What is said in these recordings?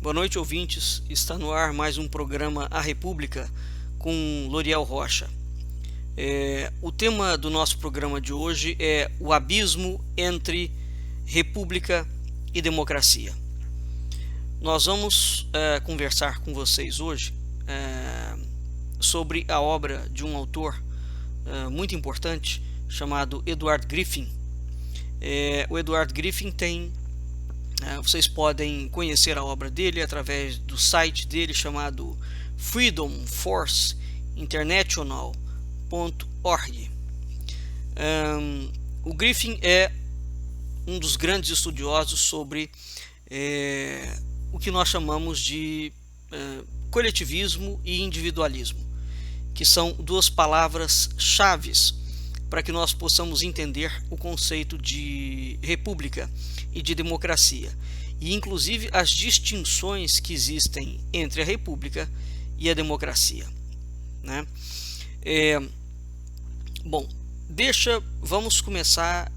Boa noite, ouvintes. Está no ar mais um programa A República com Loriel Rocha. O tema do nosso programa de hoje é o abismo entre república e democracia. Nós vamos conversar com vocês hoje sobre a obra de um autor muito importante chamado Edward Griffin. O Edward Griffin vocês podem conhecer a obra dele através do site dele chamado freedomforceinternational.org. O Griffin é um dos grandes estudiosos sobre o que nós chamamos de coletivismo e individualismo, que são duas palavras-chaves para que nós possamos entender o conceito de república e de democracia, e inclusive as distinções que existem entre a república e a democracia, né? Vamos começar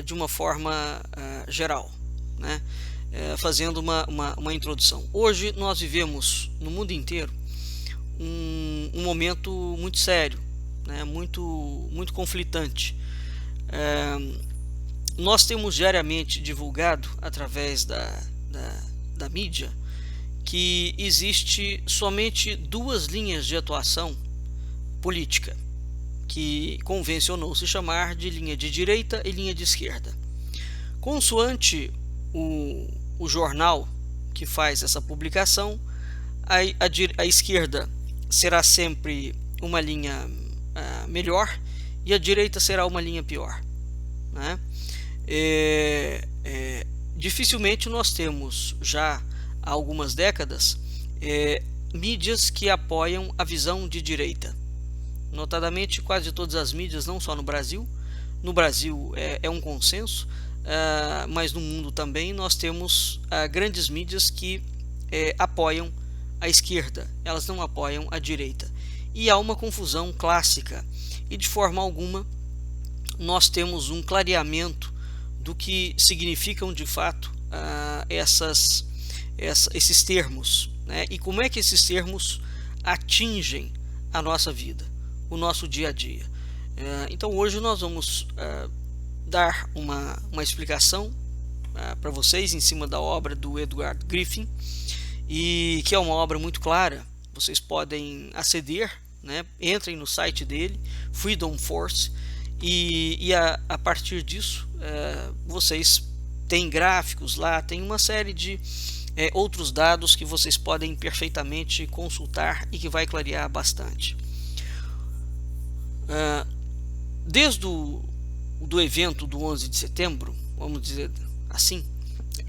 de uma forma geral, né? Fazendo uma introdução. Hoje nós vivemos no mundo inteiro um momento muito sério, né? muito conflitante. Nós temos diariamente divulgado através da mídia que existe somente duas linhas de atuação política, que convencionou-se chamar de linha de direita e linha de esquerda. Consoante o jornal que faz essa publicação, a esquerda será sempre uma linha melhor e a direita será uma linha pior, né? Dificilmente nós temos já há algumas décadas mídias que apoiam a visão de direita. Notadamente, quase todas as mídias, não só no Brasil é um consenso, mas no mundo também nós temos grandes mídias que apoiam a esquerda, elas não apoiam a direita. E há uma confusão clássica, e de forma alguma nós temos um clareamento do que significam de fato esses termos, né? E como é que esses termos atingem a nossa vida, o nosso dia a dia. Então hoje nós vamos dar uma explicação para vocês em cima da obra do Edward Griffin, e que é uma obra muito clara. Vocês podem aceder, né? Entrem no site dele, Freedom Force, e a partir disso vocês têm gráficos lá, tem uma série de outros dados que vocês podem perfeitamente consultar e que vai clarear bastante. Desde do evento do 11 de setembro, vamos dizer assim,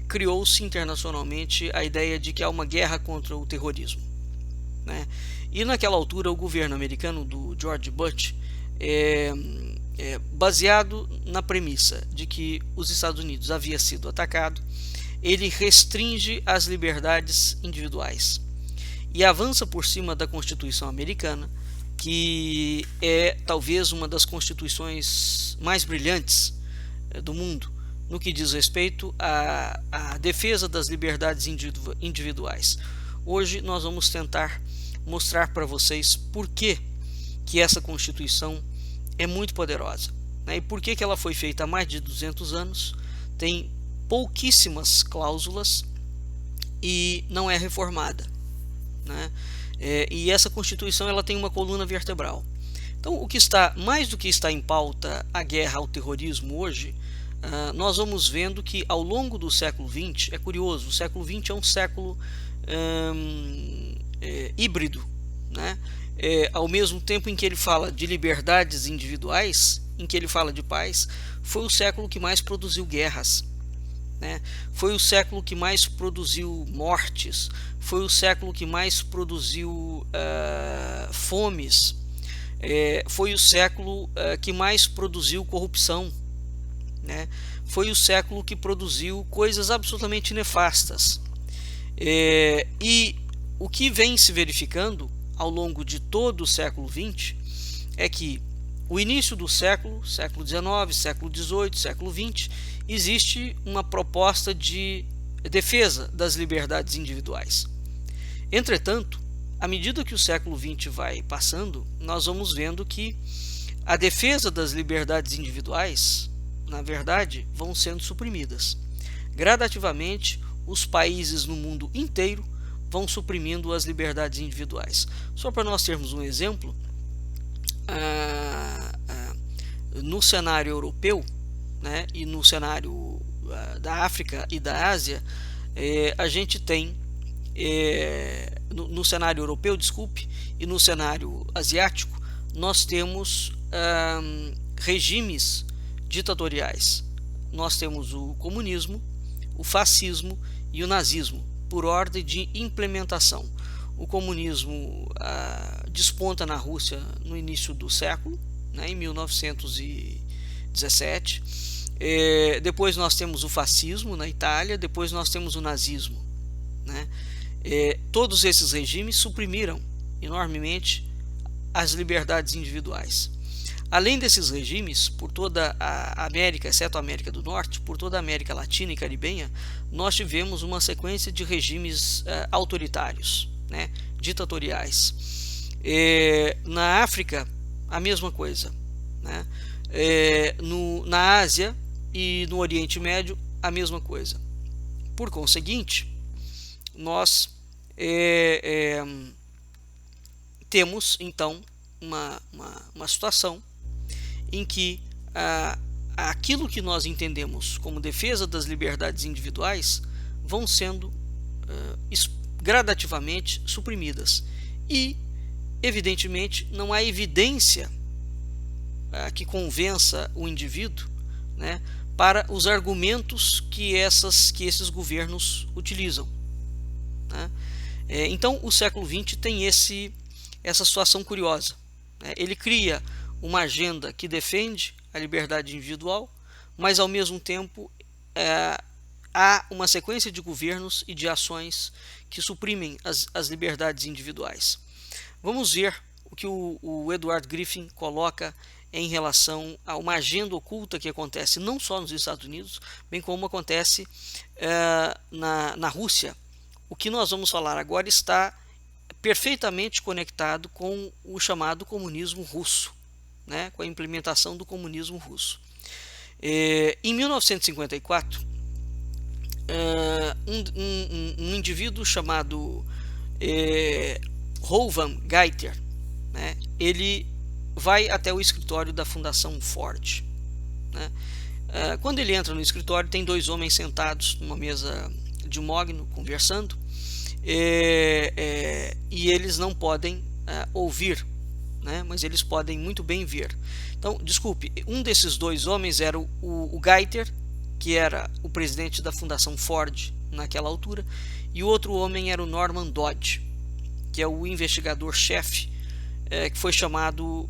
criou-se internacionalmente a ideia de que há uma guerra contra o terrorismo, né? E naquela altura o governo americano do George Bush, baseado na premissa de que os Estados Unidos havia sido atacado, ele restringe as liberdades individuais e avança por cima da Constituição americana, que é talvez uma das constituições mais brilhantes do mundo no que diz respeito à defesa das liberdades individuais. Hoje nós vamos tentar mostrar para vocês por que essa Constituição é muito poderosa, né? E por que ela foi feita há mais de 200 anos, tem pouquíssimas cláusulas e não é reformada, né? E essa Constituição ela tem uma coluna vertebral. Então, o que está mais do que está em pauta a guerra ao terrorismo hoje, nós vamos vendo que ao longo do século XX, é curioso, o século XX é um século híbrido, né? Ao mesmo tempo em que ele fala de liberdades individuais, em que ele fala de paz, foi o século que mais produziu guerras, né? Foi o século que mais produziu mortes, foi o século que mais produziu fomes, foi o século que mais produziu corrupção, né? Foi o século que produziu coisas absolutamente nefastas. E o que vem se verificando ao longo de todo o século XX é que o início do século XIX, século XVIII, século XX, existe uma proposta de defesa das liberdades individuais. Entretanto, à medida que o século XX vai passando, nós vamos vendo que a defesa das liberdades individuais, na verdade, vão sendo suprimidas. Gradativamente, os países no mundo inteiro vão suprimindo as liberdades individuais. Só para nós termos um exemplo, no cenário europeu, né, e no cenário da África e da Ásia, a gente tem, no cenário europeu, desculpe, e no cenário asiático, nós temos regimes ditatoriais. Nós temos o comunismo, o fascismo e o nazismo, por ordem de implementação. O comunismo desponta na Rússia no início do século, né, em 1917. Depois nós temos o fascismo na Itália, depois nós temos o nazismo, né? Todos esses regimes suprimiram enormemente as liberdades individuais. Além desses regimes, por toda a América, exceto a América do Norte, por toda a América Latina e Caribenha, nós tivemos uma sequência de regimes autoritários, né, ditatoriais. Na África, a mesma coisa, né? Na Ásia e no Oriente Médio, a mesma coisa. Por conseguinte, nós temos então uma situação em que aquilo que nós entendemos como defesa das liberdades individuais vão sendo gradativamente suprimidas, e evidentemente não há evidência que convença o indivíduo, né, para os argumentos que esses governos utilizam, né? Então o século XX tem essa situação curiosa, né? Ele cria uma agenda que defende a liberdade individual, mas ao mesmo tempo há uma sequência de governos e de ações que suprimem as liberdades individuais. Vamos ver o que o Edward Griffin coloca em relação a uma agenda oculta que acontece não só nos Estados Unidos, bem como acontece na Rússia. O que nós vamos falar agora está perfeitamente conectado com o chamado comunismo russo, né, com a implementação do comunismo russo. Em 1954, um indivíduo chamado Rowan Geiter, né, ele vai até o escritório da Fundação Ford, né? Quando ele entra no escritório, tem dois homens sentados numa mesa de mogno conversando, e eles não podem ouvir, né, mas eles podem muito bem ver. Então, desculpe, um desses dois homens era o Geiter, que era o presidente da Fundação Ford naquela altura, e o outro homem era o Norman Dodge, que é o investigador-chefe que foi chamado,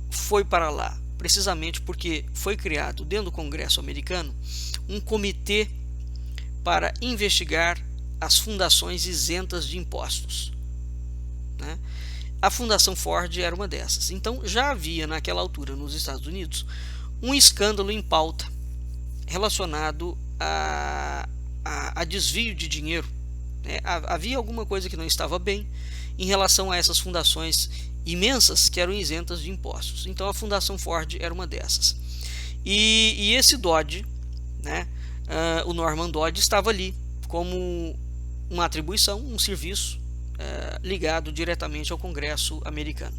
foi para lá, precisamente porque foi criado dentro do Congresso americano um comitê para investigar as fundações isentas de impostos, né? A Fundação Ford era uma dessas. Então já havia naquela altura nos Estados Unidos um escândalo em pauta relacionado a desvio de dinheiro, né? Havia alguma coisa que não estava bem em relação a essas fundações imensas que eram isentas de impostos. Então a Fundação Ford era uma dessas. E esse Dodge, né, o Norman Dodge, estava ali como uma atribuição, um serviço ligado diretamente ao Congresso americano.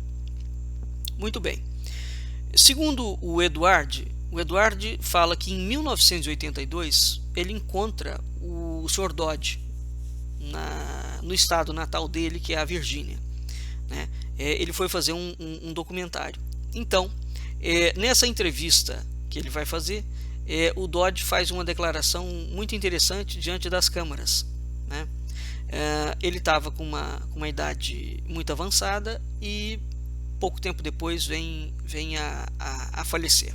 Muito bem. Segundo o Edward fala que em 1982 ele encontra o Sr. Dodge no estado natal dele, que é a Virgínia, né? Ele foi fazer um documentário. Então, nessa entrevista que ele vai fazer, o Dodge faz uma declaração muito interessante diante das câmaras, né? Ele estava com uma idade muito avançada e pouco tempo depois vem a falecer.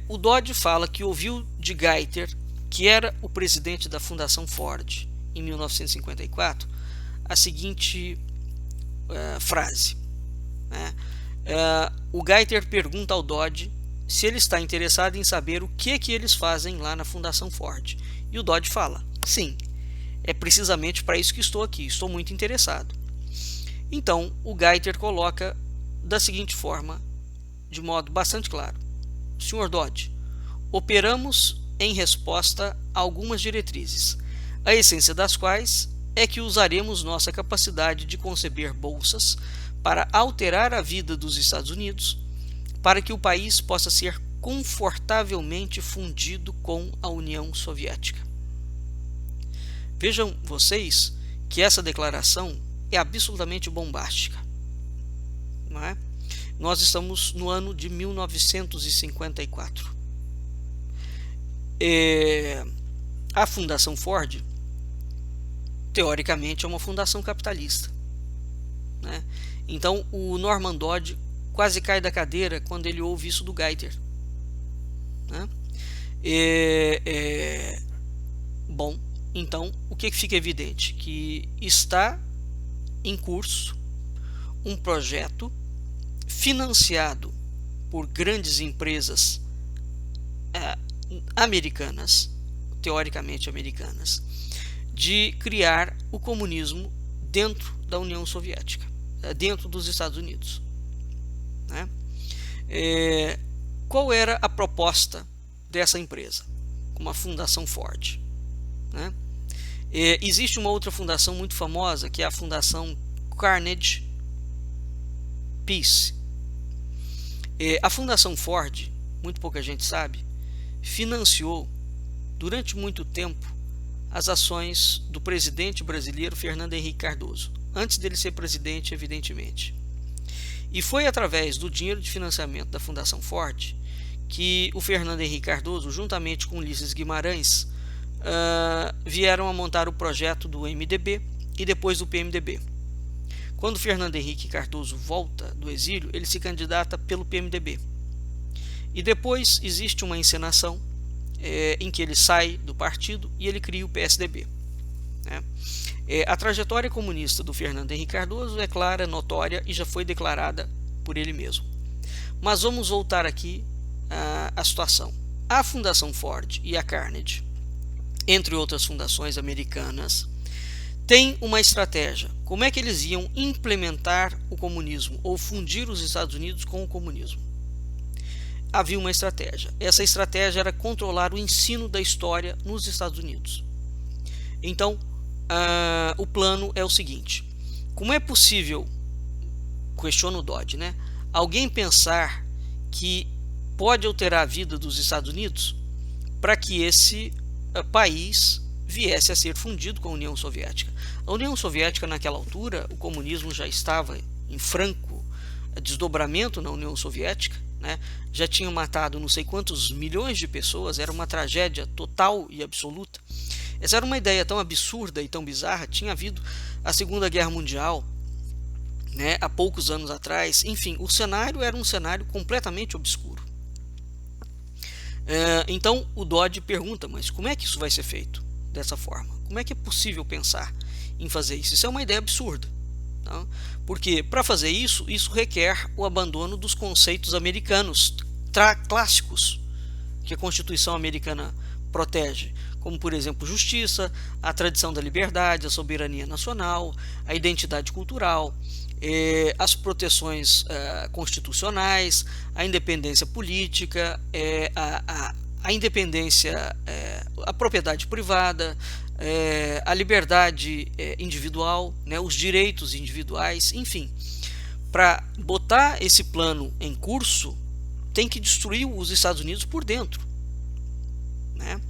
O Dodge fala que ouviu de Geiter, que era o presidente da Fundação Ford em 1954, a seguinte frase, né? O Geiter pergunta ao Dodge se ele está interessado em saber o que eles fazem lá na Fundação Ford. E o Dodge fala: sim, é precisamente para isso que estou aqui, estou muito interessado. Então, o Geithner coloca da seguinte forma, de modo bastante claro: Sr. Dodge, operamos em resposta a algumas diretrizes, a essência das quais é que usaremos nossa capacidade de conceber bolsas para alterar a vida dos Estados Unidos, para que o país possa ser confortavelmente fundido com a União Soviética. Vejam vocês que essa declaração é absolutamente bombástica, não é? Nós estamos no ano de 1954. A Fundação Ford, teoricamente, é uma fundação capitalista, né? Então, o Norman Dodge quase cai da cadeira quando ele ouve isso do Geithner, né? Bom, então, o que fica evidente? Que está em curso um projeto financiado por grandes empresas americanas, teoricamente americanas, de criar o comunismo dentro da União Soviética, dentro dos Estados Unidos, né? Qual era a proposta dessa empresa, como a Fundação Ford, né? Existe uma outra fundação muito famosa, que é a Fundação Carnegie Peace. A Fundação Ford, muito pouca gente sabe, financiou durante muito tempo as ações do presidente brasileiro Fernando Henrique Cardoso, antes dele ser presidente, evidentemente. E foi através do dinheiro de financiamento da Fundação Ford que o Fernando Henrique Cardoso, juntamente com Ulisses Guimarães, vieram a montar o projeto do MDB e depois do PMDB. Quando Fernando Henrique Cardoso volta do exílio, ele se candidata pelo PMDB. E depois existe uma encenação em que ele sai do partido e ele cria o PSDB, né? A trajetória comunista do Fernando Henrique Cardoso é clara, notória e já foi declarada por ele mesmo. Mas vamos voltar aqui à situação. A Fundação Ford e a Carnegie, entre outras fundações americanas, tem uma estratégia. Como é que eles iam implementar o comunismo ou fundir os Estados Unidos com o comunismo? Havia uma estratégia. Essa estratégia era controlar o ensino da história nos Estados Unidos. Então, o plano é o seguinte: como é possível, questiona o Dodge, né, alguém pensar que pode alterar a vida dos Estados Unidos para que esse país viesse a ser fundido com a União Soviética? A União Soviética, naquela altura, o comunismo já estava em franco desdobramento na União Soviética, né? Já tinham matado não sei quantos milhões de pessoas, era uma tragédia total e absoluta. Essa era uma ideia tão absurda e tão bizarra. Tinha havido a Segunda Guerra Mundial, né, há poucos anos atrás. Enfim, o cenário era um cenário completamente obscuro. Então o Dodge pergunta: mas como é que isso vai ser feito dessa forma? Como é que é possível pensar em fazer isso? Isso é uma ideia absurda, tá? Porque para fazer isso requer o abandono dos conceitos americanos clássicos que a Constituição americana protege, como por exemplo justiça, a tradição da liberdade, a soberania nacional, a identidade cultural, as proteções constitucionais, a independência política, a independência, a propriedade privada, a liberdade individual, né, os direitos individuais, enfim. Para botar esse plano em curso, tem que destruir os Estados Unidos por dentro, né?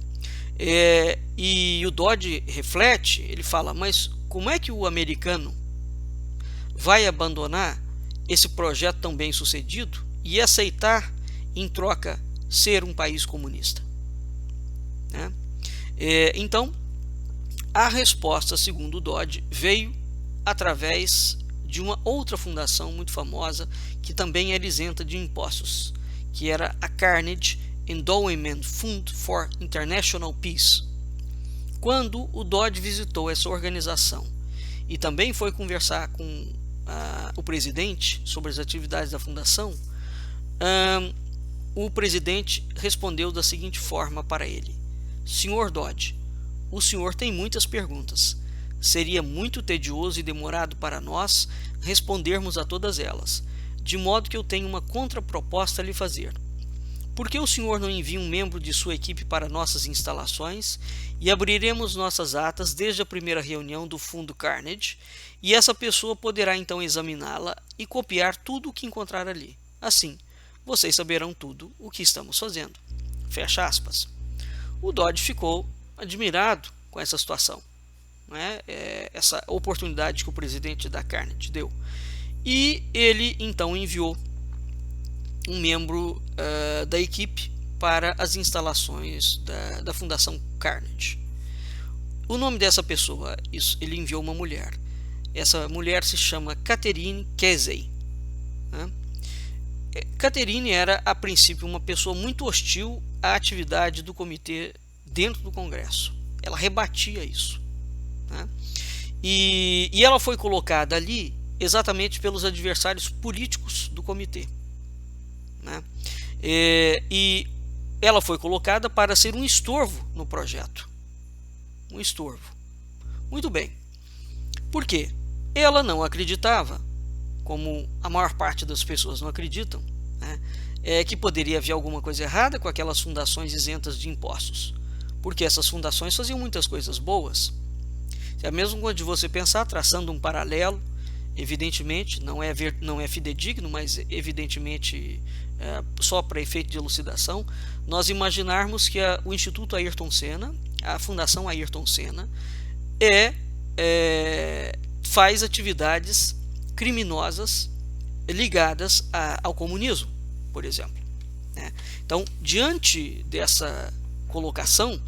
E o Dodge reflete, ele fala: mas como é que o americano vai abandonar esse projeto tão bem sucedido e aceitar em troca ser um país comunista, né? Então a resposta, segundo o Dodge, veio através de uma outra fundação muito famosa que também era isenta de impostos, que era a Carnegie Endowment Fund for International Peace. Quando o Dodge visitou essa organização e também foi conversar com o presidente sobre as atividades da fundação, o presidente respondeu da seguinte forma para ele: Sr. Dodge, o senhor tem muitas perguntas. Seria muito tedioso e demorado para nós respondermos a todas elas, de modo que eu tenho uma contraproposta a lhe fazer. Por que o senhor não envia um membro de sua equipe para nossas instalações e abriremos nossas atas desde a primeira reunião do Fundo Carnegie, e essa pessoa poderá então examiná-la e copiar tudo o que encontrar ali. Assim, vocês saberão tudo o que estamos fazendo. Fecha aspas. O Dodge ficou admirado com essa situação, né? Essa oportunidade que o presidente da Carnegie deu. E ele então enviou um membro da equipe para as instalações da Fundação Carnegie. O nome dessa pessoa, ele enviou uma mulher. Essa mulher se chama Catherine Casey, né? Catherine era, a princípio, uma pessoa muito hostil à atividade do comitê dentro do Congresso. Ela rebatia isso, né? E ela foi colocada ali exatamente pelos adversários políticos do comitê, né? E ela foi colocada para ser um estorvo no projeto. Um estorvo. Muito bem. Por quê? Ela não acreditava, como a maior parte das pessoas não acreditam, né, que poderia haver alguma coisa errada com aquelas fundações isentas de impostos, porque essas fundações faziam muitas coisas boas. É mesmo quando você pensar, traçando um paralelo, evidentemente, não é fidedigno, mas evidentemente só para efeito de elucidação, nós imaginarmos que o Instituto Ayrton Senna, a Fundação Ayrton Senna, faz atividades criminosas ligadas ao comunismo, por exemplo, né? Então, diante dessa colocação,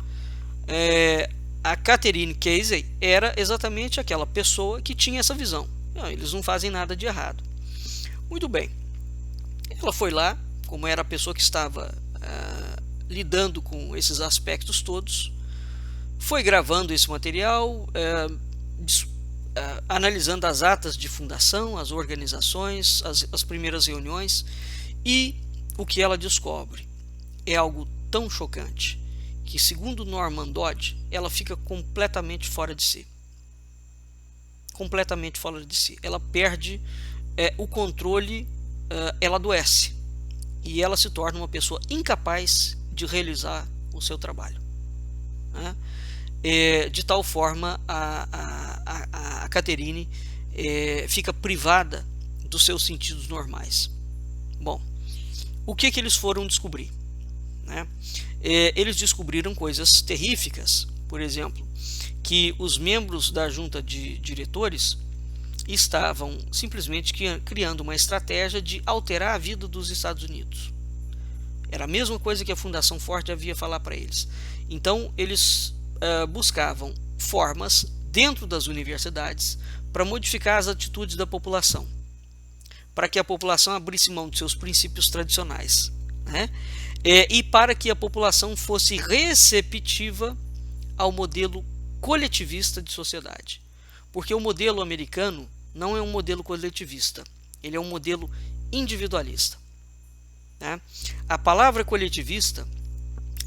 a Catherine Casey era exatamente aquela pessoa que tinha essa visão. Não, eles não fazem nada de errado. Muito bem. Ela foi lá, como era a pessoa que estava lidando com esses aspectos todos, foi gravando esse material, analisando as atas de fundação, as organizações, as primeiras reuniões, e o que ela descobre é algo tão chocante que, segundo Norman Dodge, ela fica completamente fora de si. Completamente fora de si. Ela perde o controle, ela adoece e ela se torna uma pessoa incapaz de realizar o seu trabalho, né? De tal forma a Catherine fica privada dos seus sentidos normais. Bom, o que eles foram descobrir, né? Eles descobriram coisas terríficas. Por exemplo, que os membros da junta de diretores estavam simplesmente criando uma estratégia de alterar a vida dos Estados Unidos. Era a mesma coisa que a Fundação Ford havia falado para eles. Então eles buscavam formas dentro das universidades para modificar as atitudes da população, para que a população abrisse mão de seus princípios tradicionais, né? E para que a população fosse receptiva ao modelo coletivista de sociedade, porque o modelo americano não é um modelo coletivista, ele é um modelo individualista, né? A palavra coletivista,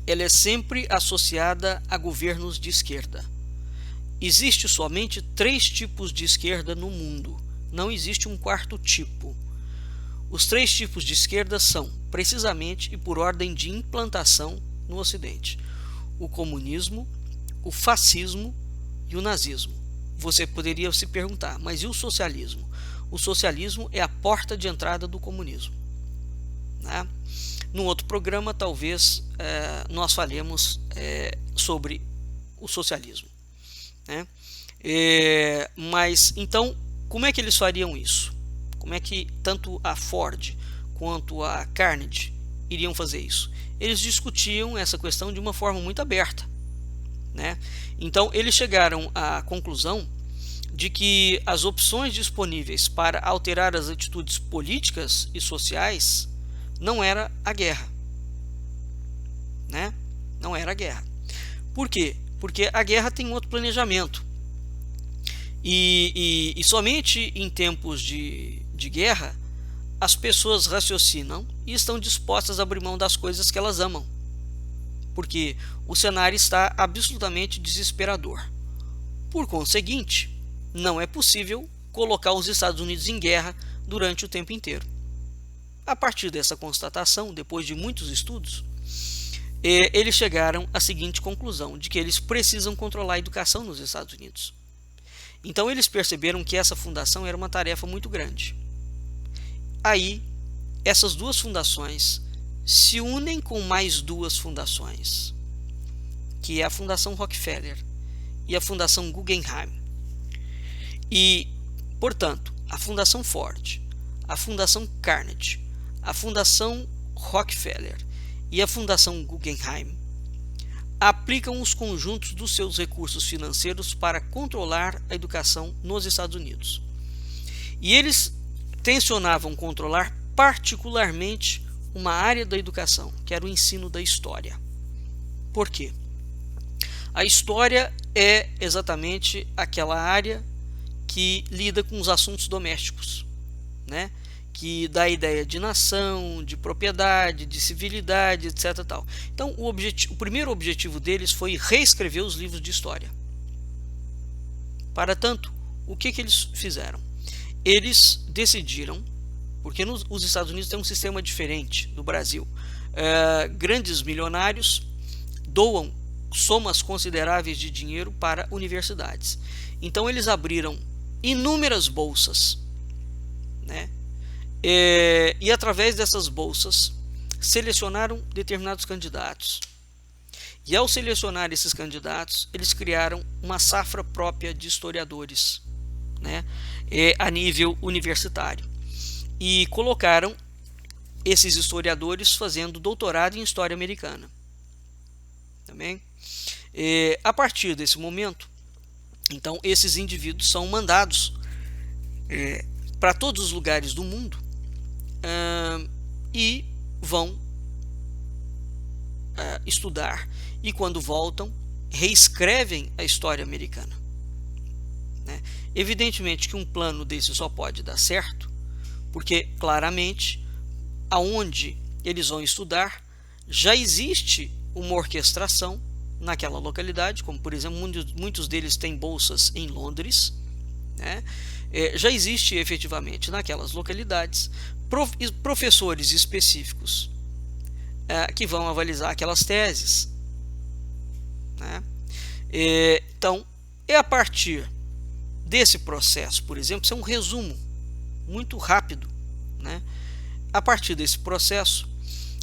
ela é sempre associada a governos de esquerda. Existe somente 3 tipos de esquerda no mundo, não existe um quarto tipo. Os 3 tipos de esquerda são, precisamente e por ordem de implantação no Ocidente, o comunismo, o fascismo e o nazismo. Você poderia se perguntar, mas e o socialismo? O socialismo é a porta de entrada do comunismo, né? No outro programa, talvez nós falemos sobre o socialismo, né? Mas então, como é que eles fariam isso? Como é que tanto a Ford quanto a Carnegie iriam fazer isso? Eles discutiam essa questão de uma forma muito aberta, né? Então eles chegaram à conclusão de que as opções disponíveis para alterar as atitudes políticas e sociais não era a guerra, né? Não era a guerra. Por quê? Porque a guerra tem um outro planejamento e somente em tempos de guerra as pessoas raciocinam e estão dispostas a abrir mão das coisas que elas amam, porque o cenário está absolutamente desesperador. Por conseguinte, não é possível colocar os Estados Unidos em guerra durante o tempo inteiro. A partir dessa constatação, depois de muitos estudos, eles chegaram à seguinte conclusão, de que eles precisam controlar a educação nos Estados Unidos. Então eles perceberam que essa fundação era uma tarefa muito grande. Aí, essas duas fundações se unem com mais duas fundações, que é a Fundação Rockefeller e a Fundação Guggenheim. E, portanto, a Fundação Ford, a Fundação Carnegie, a Fundação Rockefeller e a Fundação Guggenheim aplicam os conjuntos dos seus recursos financeiros para controlar a educação nos Estados Unidos. E eles tensionavam controlar particularmente uma área da educação, que era o ensino da história. Por quê? A história é exatamente aquela área que lida com os assuntos domésticos, né? Que dá a ideia de nação, de propriedade, de civilidade, etc. Tal. Então, o primeiro objetivo deles foi reescrever os livros de história. Para tanto, o que eles fizeram? Eles decidiram, porque os Estados Unidos têm um sistema diferente do Brasil. Grandes milionários doam somas consideráveis de dinheiro para universidades. Então, eles abriram inúmeras bolsas, né? E através dessas bolsas selecionaram determinados candidatos. E ao selecionar esses candidatos, eles criaram uma safra própria de historiadores, né? A nível universitário. E colocaram esses historiadores fazendo doutorado em história americana. Também. A partir desse momento, então, esses indivíduos são mandados para todos os lugares do mundo e vão estudar. E quando voltam, reescrevem a história americana, né? Evidentemente que um plano desse só pode dar certo, porque claramente, aonde eles vão estudar, já existe uma orquestração naquela localidade, como por exemplo, muitos deles têm bolsas em Londres, né? Já existe efetivamente naquelas localidades professores específicos que vão avalizar aquelas teses, né? Então, é a partir desse processo, por exemplo, isso é um resumo muito rápido, né? A partir desse processo,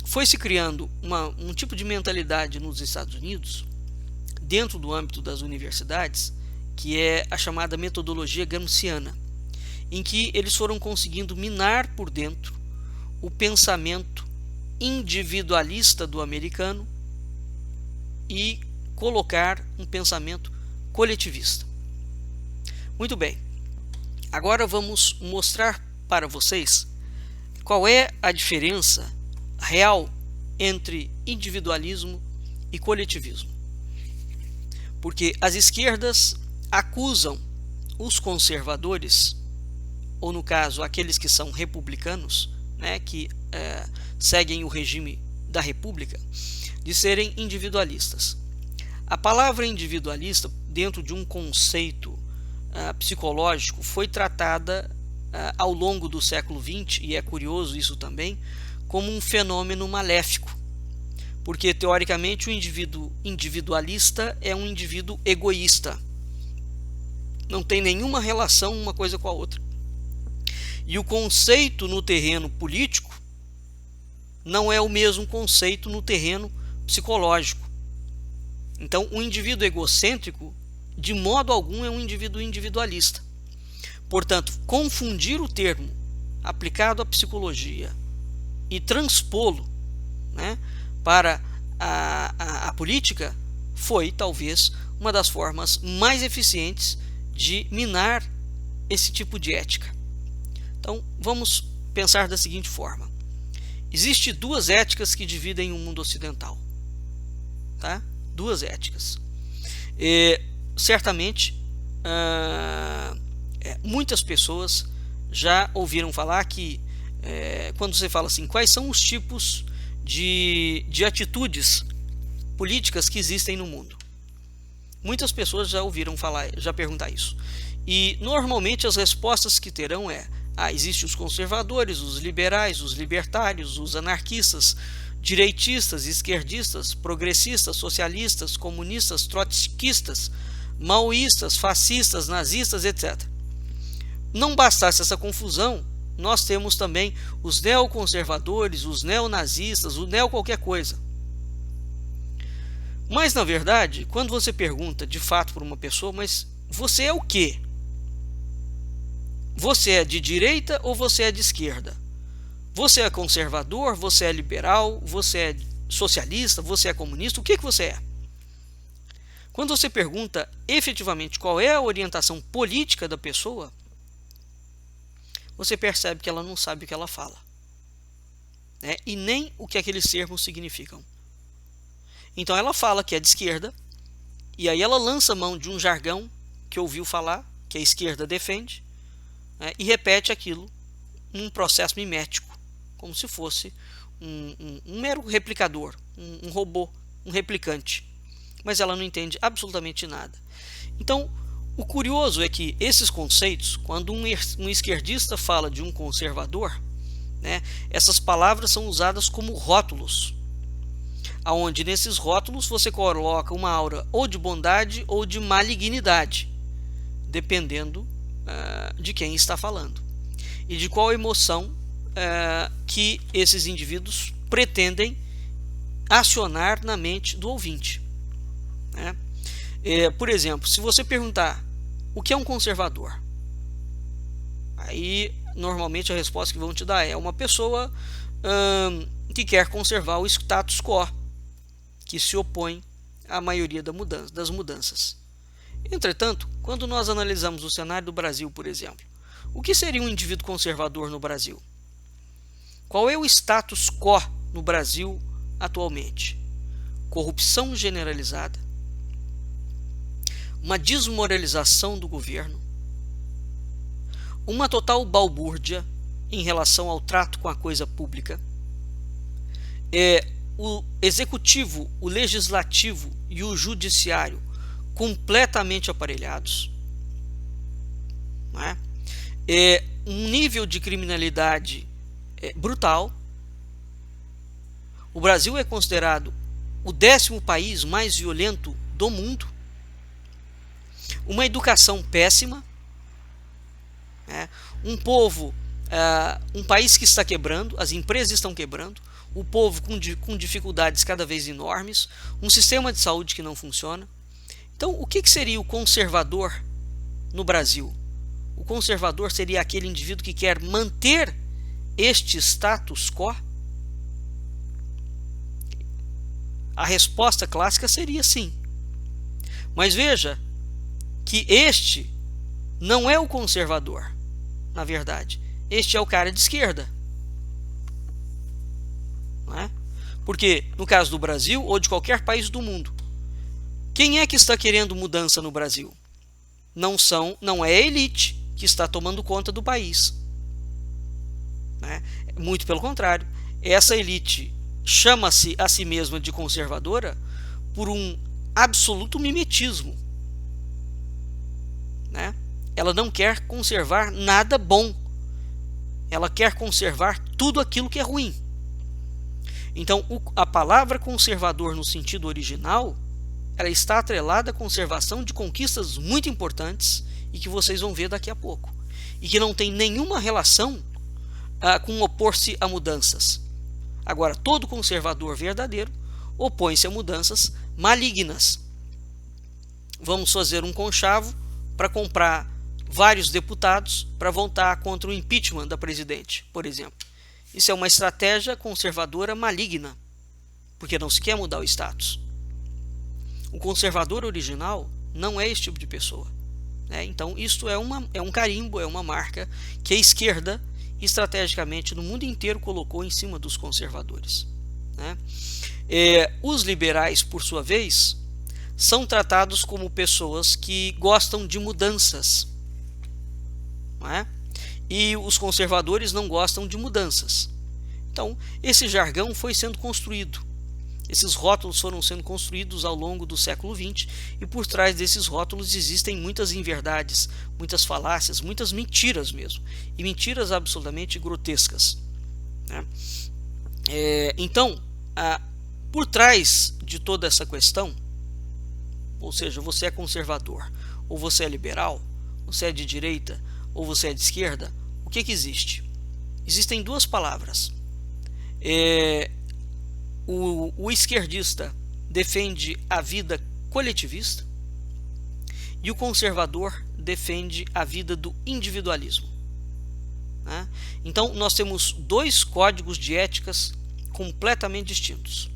foi se criando um tipo de mentalidade nos Estados Unidos, dentro do âmbito das universidades, que é a chamada metodologia gramsciana, em que eles foram conseguindo minar por dentro o pensamento individualista do americano e colocar um pensamento coletivista. Muito bem, agora vamos mostrar para vocês qual é a diferença real entre individualismo e coletivismo. Porque as esquerdas acusam os conservadores, ou no caso aqueles que são republicanos, né, que seguem o regime da república, de serem individualistas. A palavra individualista, dentro de um conceito psicológico, foi tratada ao longo do século XX, e é curioso isso também, como um fenômeno maléfico, porque teoricamente o indivíduo individualista é um indivíduo egoísta, não tem nenhuma relação uma coisa com a outra. E o conceito no terreno político não é o mesmo conceito no terreno psicológico. Então, o indivíduo egocêntrico, de modo algum, é um indivíduo individualista. Portanto, confundir o termo aplicado à psicologia e transpô-lo, né, para a política foi, talvez, uma das formas mais eficientes de minar esse tipo de ética. Então, vamos pensar da seguinte forma. Existem duas éticas que dividem o mundo ocidental. Tá? Duas éticas. Certamente, muitas pessoas já ouviram falar que quando você fala assim, quais são os tipos de atitudes políticas que existem no mundo? Muitas pessoas já ouviram falar, já perguntar isso. E normalmente as respostas que terão existem os conservadores, os liberais, os libertários, os anarquistas, direitistas, esquerdistas, progressistas, socialistas, comunistas, trotskistas, maoístas, fascistas, nazistas, etc. Não bastasse essa confusão, nós temos também os neoconservadores, os neonazistas, o neo qualquer coisa. Mas, na verdade, quando você pergunta de fato para uma pessoa, mas você é o quê? Você é de direita ou você é de esquerda? Você é conservador? Você é liberal? Você é socialista? Você é comunista? O que você é? Quando você pergunta efetivamente qual é a orientação política da pessoa, você percebe que ela não sabe o que ela fala, né? E nem o que aqueles termos significam. Então ela fala que é de esquerda, e aí ela lança mão de um jargão que ouviu falar, que a esquerda defende, né? E repete aquilo num processo mimético, como se fosse um mero replicador, um robô, um replicante. Mas ela não entende absolutamente nada. Então, o curioso é que esses conceitos, quando um esquerdista fala de um conservador, né, essas palavras são usadas como rótulos, aonde nesses rótulos você coloca uma aura ou de bondade ou de malignidade, dependendo de quem está falando e de qual emoção que esses indivíduos pretendem acionar na mente do ouvinte, né? Por exemplo, se você perguntar o que é um conservador, aí normalmente a resposta que vão te dar é uma pessoa que quer conservar o status quo, que se opõe à maioria das mudanças. Entretanto, quando nós analisamos o cenário do Brasil, por exemplo, o que seria um indivíduo conservador no Brasil? Qual é o status quo no Brasil atualmente? Corrupção generalizada, uma desmoralização do governo, uma total balbúrdia em relação ao trato com a coisa pública, o executivo, o legislativo e o judiciário completamente aparelhados, né? Um nível de criminalidade brutal. O Brasil é considerado o 10º país mais violento do mundo. Uma educação péssima, né? Um povo, um país que está quebrando, as empresas estão quebrando, o povo com dificuldades cada vez enormes, um sistema de saúde que não funciona. Então, o que seria o conservador no Brasil? O conservador seria aquele indivíduo que quer manter este status quo? A resposta clássica seria sim. Mas veja que este não é o conservador, na verdade. Este é o cara de esquerda. Não é? Porque, no caso do Brasil ou de qualquer país do mundo, quem é que está querendo mudança no Brasil? Não é a elite que está tomando conta do país, né? Muito pelo contrário, essa elite chama-se a si mesma de conservadora por um absoluto mimetismo, né? Ela não quer conservar nada bom, ela quer conservar tudo aquilo que é ruim. Então, a palavra conservador no sentido original, ela está atrelada à conservação de conquistas muito importantes e que vocês vão ver daqui a pouco, e que não tem nenhuma relação com opor-se a mudanças. Agora, todo conservador verdadeiro opõe-se a mudanças malignas. Vamos fazer um conchavo para comprar vários deputados para votar contra o impeachment da presidente, por exemplo. Isso é uma estratégia conservadora maligna, porque não se quer mudar o status. O conservador original não é esse tipo de pessoa, né? Então, isto é um carimbo, é uma marca que a esquerda, estrategicamente, no mundo inteiro colocou em cima dos conservadores, né? Os liberais, por sua vez, são tratados como pessoas que gostam de mudanças, não é? e os conservadores não gostam de mudanças. Então, esse jargão foi sendo construído. Esses rótulos foram sendo construídos ao longo do século XX e por trás desses rótulos existem muitas inverdades, muitas falácias, muitas mentiras mesmo, e mentiras absolutamente grotescas, né? Então, por trás de toda essa questão, ou seja, você é conservador, ou você é liberal, você é de direita, ou você é de esquerda, o que existe? Existem duas palavras. O esquerdista defende a vida coletivista e o conservador defende a vida do individualismo, né? Então, nós temos dois códigos de éticas completamente distintos.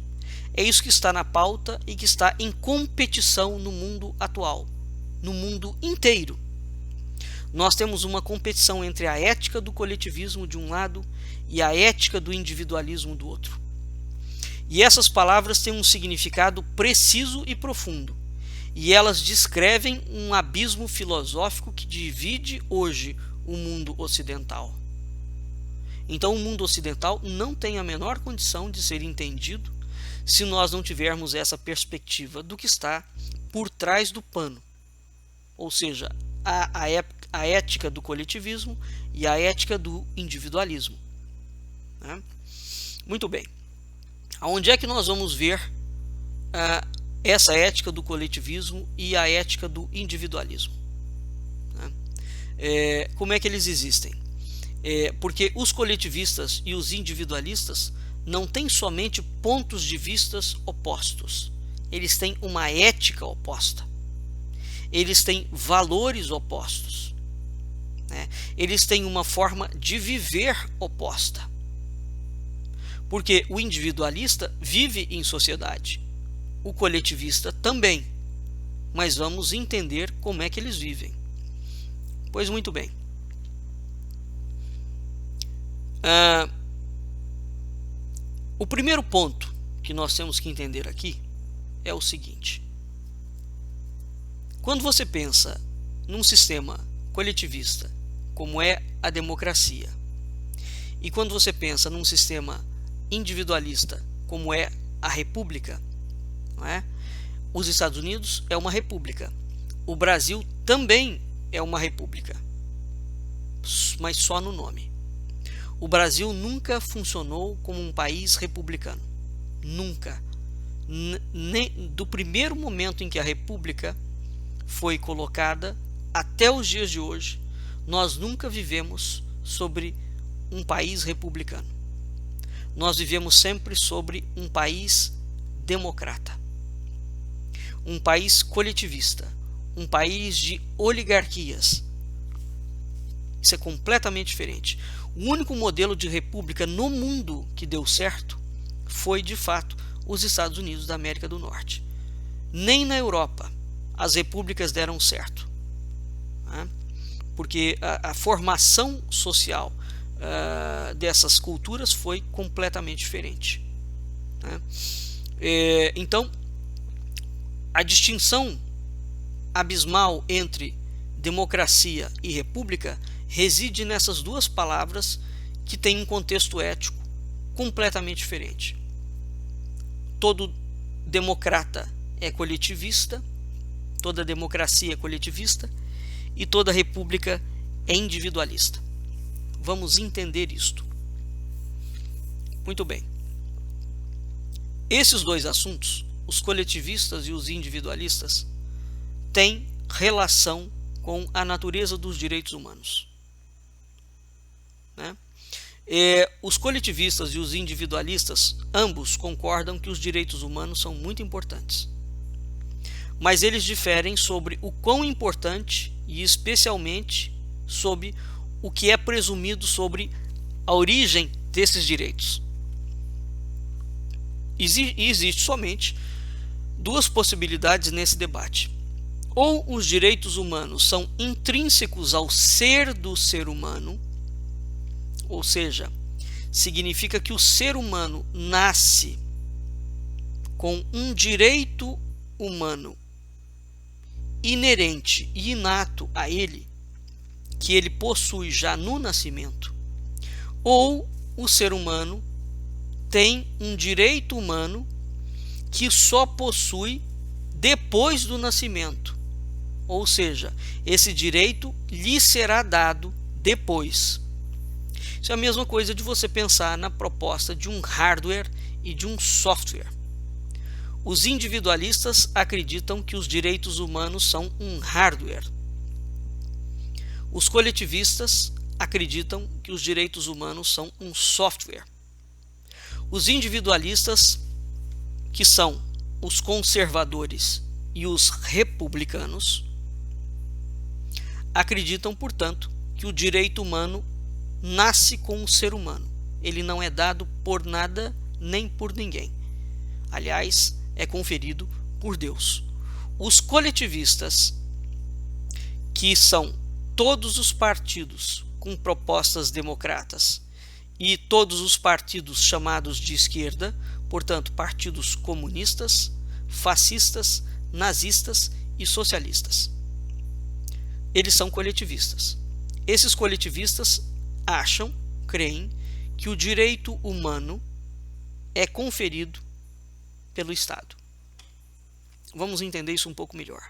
É isso que está na pauta e que está em competição no mundo atual, no mundo inteiro. Nós temos uma competição entre a ética do coletivismo de um lado e a ética do individualismo do outro. E essas palavras têm um significado preciso e profundo, e elas descrevem um abismo filosófico que divide hoje o mundo ocidental. Então, o mundo ocidental não tem a menor condição de ser entendido se nós não tivermos essa perspectiva do que está por trás do pano, ou seja, a ética do coletivismo e a ética do individualismo, né? Muito bem. Aonde é que nós vamos ver essa ética do coletivismo e a ética do individualismo, né? Como é que eles existem? Porque os coletivistas e os individualistas não têm somente pontos de vistas opostos, eles têm uma ética oposta, eles têm valores opostos, né? Eles têm uma forma de viver oposta. Porque o individualista vive em sociedade, o coletivista também, mas vamos entender como é que eles vivem. Pois muito bem. O primeiro ponto que nós temos que entender aqui é o seguinte: quando você pensa num sistema coletivista, como é a democracia, e quando você pensa num sistema individualista, como é a república, não é? Os Estados Unidos é uma república, o Brasil também é uma república, mas só no nome. O Brasil nunca funcionou como um país republicano, nunca. Nem do primeiro momento em que a república foi colocada até os dias de hoje, nós nunca vivemos sobre um país republicano. Nós vivemos sempre sobre um país democrata, um país coletivista, um país de oligarquias. Isso é completamente diferente. O único modelo de república no mundo que deu certo foi, de fato, os Estados Unidos da América do Norte. Nem na Europa as repúblicas deram certo, né? Porque a formação social dessas culturas foi completamente diferente, né? Então, a distinção abismal entre democracia e república reside nessas duas palavras que têm um contexto ético completamente diferente. Todo democrata é coletivista, toda democracia é coletivista e toda república é individualista. Vamos entender isto. Muito bem. Esses dois assuntos, os coletivistas e os individualistas, têm relação com a natureza dos direitos humanos, né? Os coletivistas e os individualistas, ambos concordam que os direitos humanos são muito importantes, mas eles diferem sobre o quão importante e especialmente sobre o que é presumido sobre a origem desses direitos. Existe somente duas possibilidades nesse debate. Ou os direitos humanos são intrínsecos ao ser do ser humano, ou seja, significa que o ser humano nasce com um direito humano inerente e inato a ele, que ele possui já no nascimento, ou o ser humano tem um direito humano que só possui depois do nascimento, ou seja, esse direito lhe será dado depois. Isso é a mesma coisa de você pensar na proposta de um hardware e de um software. Os individualistas acreditam que os direitos humanos são um hardware. Os coletivistas acreditam que os direitos humanos são um software. Os individualistas, que são os conservadores e os republicanos, acreditam, portanto, que o direito humano nasce com o ser humano. Ele não é dado por nada nem por ninguém. Aliás, é conferido por Deus. Os coletivistas, que são todos os partidos com propostas democratas e todos os partidos chamados de esquerda, portanto, partidos comunistas, fascistas, nazistas e socialistas. Eles são coletivistas. Esses coletivistas creem que o direito humano é conferido pelo Estado. Vamos entender isso um pouco melhor.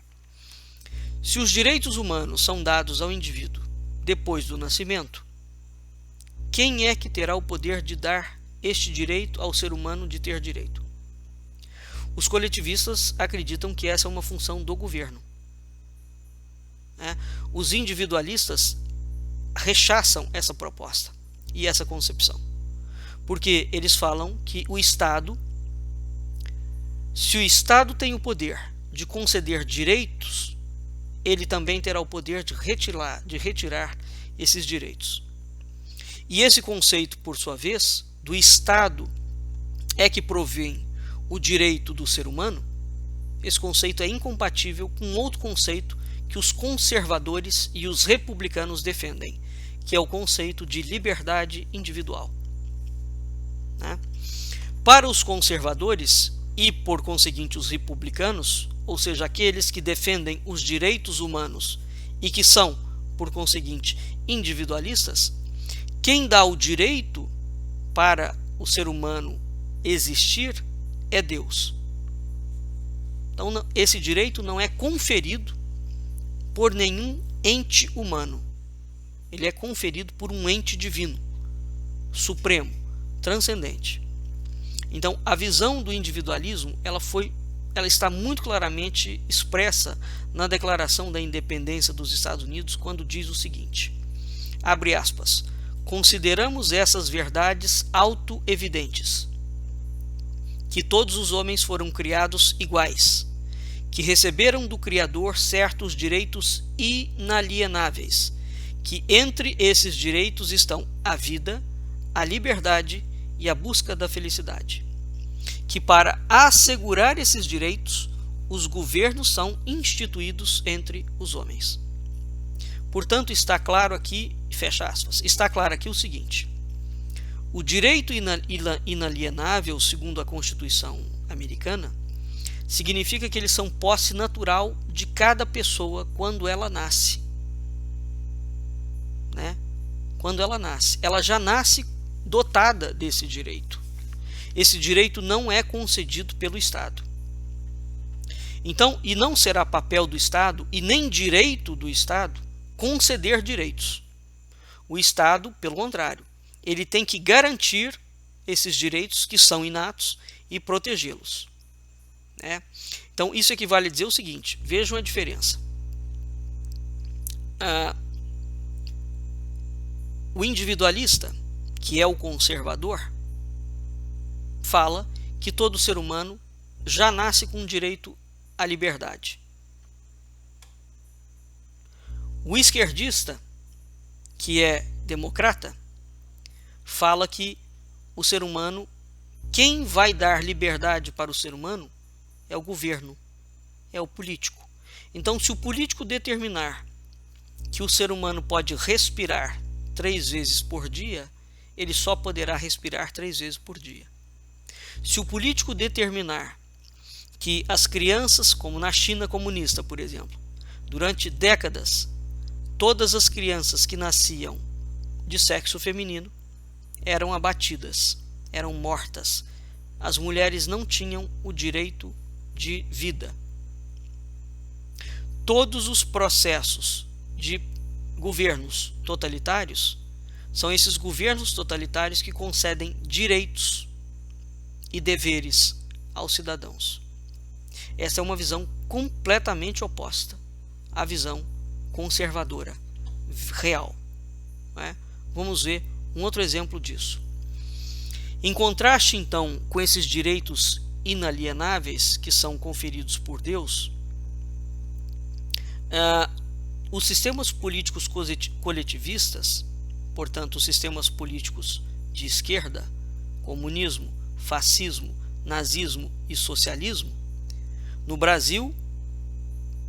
Se os direitos humanos são dados ao indivíduo depois do nascimento, quem é que terá o poder de dar este direito ao ser humano de ter direito? Os coletivistas acreditam que essa é uma função do governo. Os individualistas rechaçam essa proposta e essa concepção, porque eles falam que se o Estado tem o poder de conceder direitos, ele também terá o poder de retirar esses direitos. E esse conceito, por sua vez, do Estado é que provém o direito do ser humano, esse conceito é incompatível com outro conceito que os conservadores e os republicanos defendem, que é o conceito de liberdade individual. Para os conservadores e, por conseguinte, os republicanos, ou seja, aqueles que defendem os direitos humanos e que são, por conseguinte, individualistas, quem dá o direito para o ser humano existir é Deus. Então, esse direito não é conferido por nenhum ente humano. Ele é conferido por um ente divino, supremo, transcendente. Então, a visão do individualismo, ela está muito claramente expressa na Declaração da Independência dos Estados Unidos, quando diz o seguinte, abre aspas, consideramos essas verdades auto-evidentes, que todos os homens foram criados iguais, que receberam do Criador certos direitos inalienáveis, que entre esses direitos estão a vida, a liberdade e a busca da felicidade, que para assegurar esses direitos, os governos são instituídos entre os homens. Portanto, está claro aqui, fecha aspas, está claro aqui o seguinte, o direito inalienável, segundo a Constituição americana, significa que eles são posse natural de cada pessoa quando ela nasce. Quando ela nasce, ela já nasce dotada desse direito. Esse direito não é concedido pelo Estado. Então, e não será papel do Estado e nem direito do Estado conceder direitos. O Estado, pelo contrário, ele tem que garantir esses direitos que são inatos e protegê-los. Então, isso equivale a dizer o seguinte, vejam a diferença. O individualista, que é o conservador, fala que todo ser humano já nasce com direito à liberdade. O esquerdista, que é democrata, fala que o ser humano, quem vai dar liberdade para o ser humano é o governo, é o político. Então, se o político determinar que o ser humano pode respirar 3 vezes por dia, ele só poderá respirar 3 vezes por dia. Se o político determinar que as crianças, como na China comunista, por exemplo, durante décadas, todas as crianças que nasciam de sexo feminino eram abatidas, eram mortas. As mulheres não tinham o direito de vida. Todos os processos de governos totalitários são esses governos totalitários que concedem direitos e deveres aos cidadãos. Essa é uma visão completamente oposta à visão conservadora, real, né? Vamos ver um outro exemplo disso. Em contraste, então, com esses direitos inalienáveis que são conferidos por Deus, os sistemas políticos coletivistas, portanto, os sistemas políticos de esquerda, comunismo, fascismo, nazismo e socialismo, no Brasil,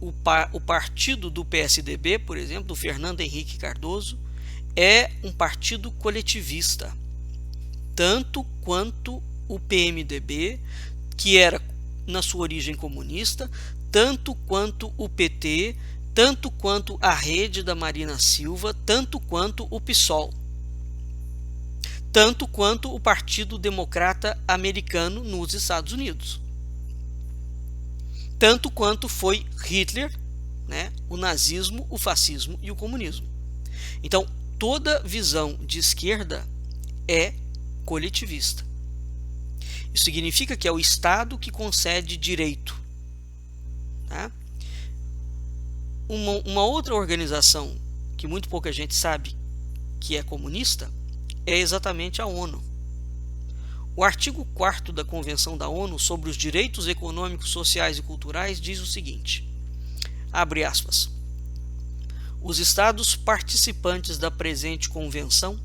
o partido do PSDB, por exemplo, do Fernando Henrique Cardoso, é um partido coletivista, tanto quanto o PMDB, que era na sua origem comunista, tanto quanto o PT, tanto quanto a Rede da Marina Silva, tanto quanto o PSOL, tanto quanto o Partido Democrata Americano nos Estados Unidos, tanto quanto foi Hitler, né, o nazismo, o fascismo e o comunismo. Então, toda visão de esquerda é coletivista. Isso significa que é o Estado que concede direito. Tá? Uma outra organização que muito pouca gente sabe que é comunista é exatamente a ONU. O artigo 4º da Convenção da ONU sobre os Direitos Econômicos, Sociais e Culturais diz o seguinte, abre aspas, os Estados participantes da presente Convenção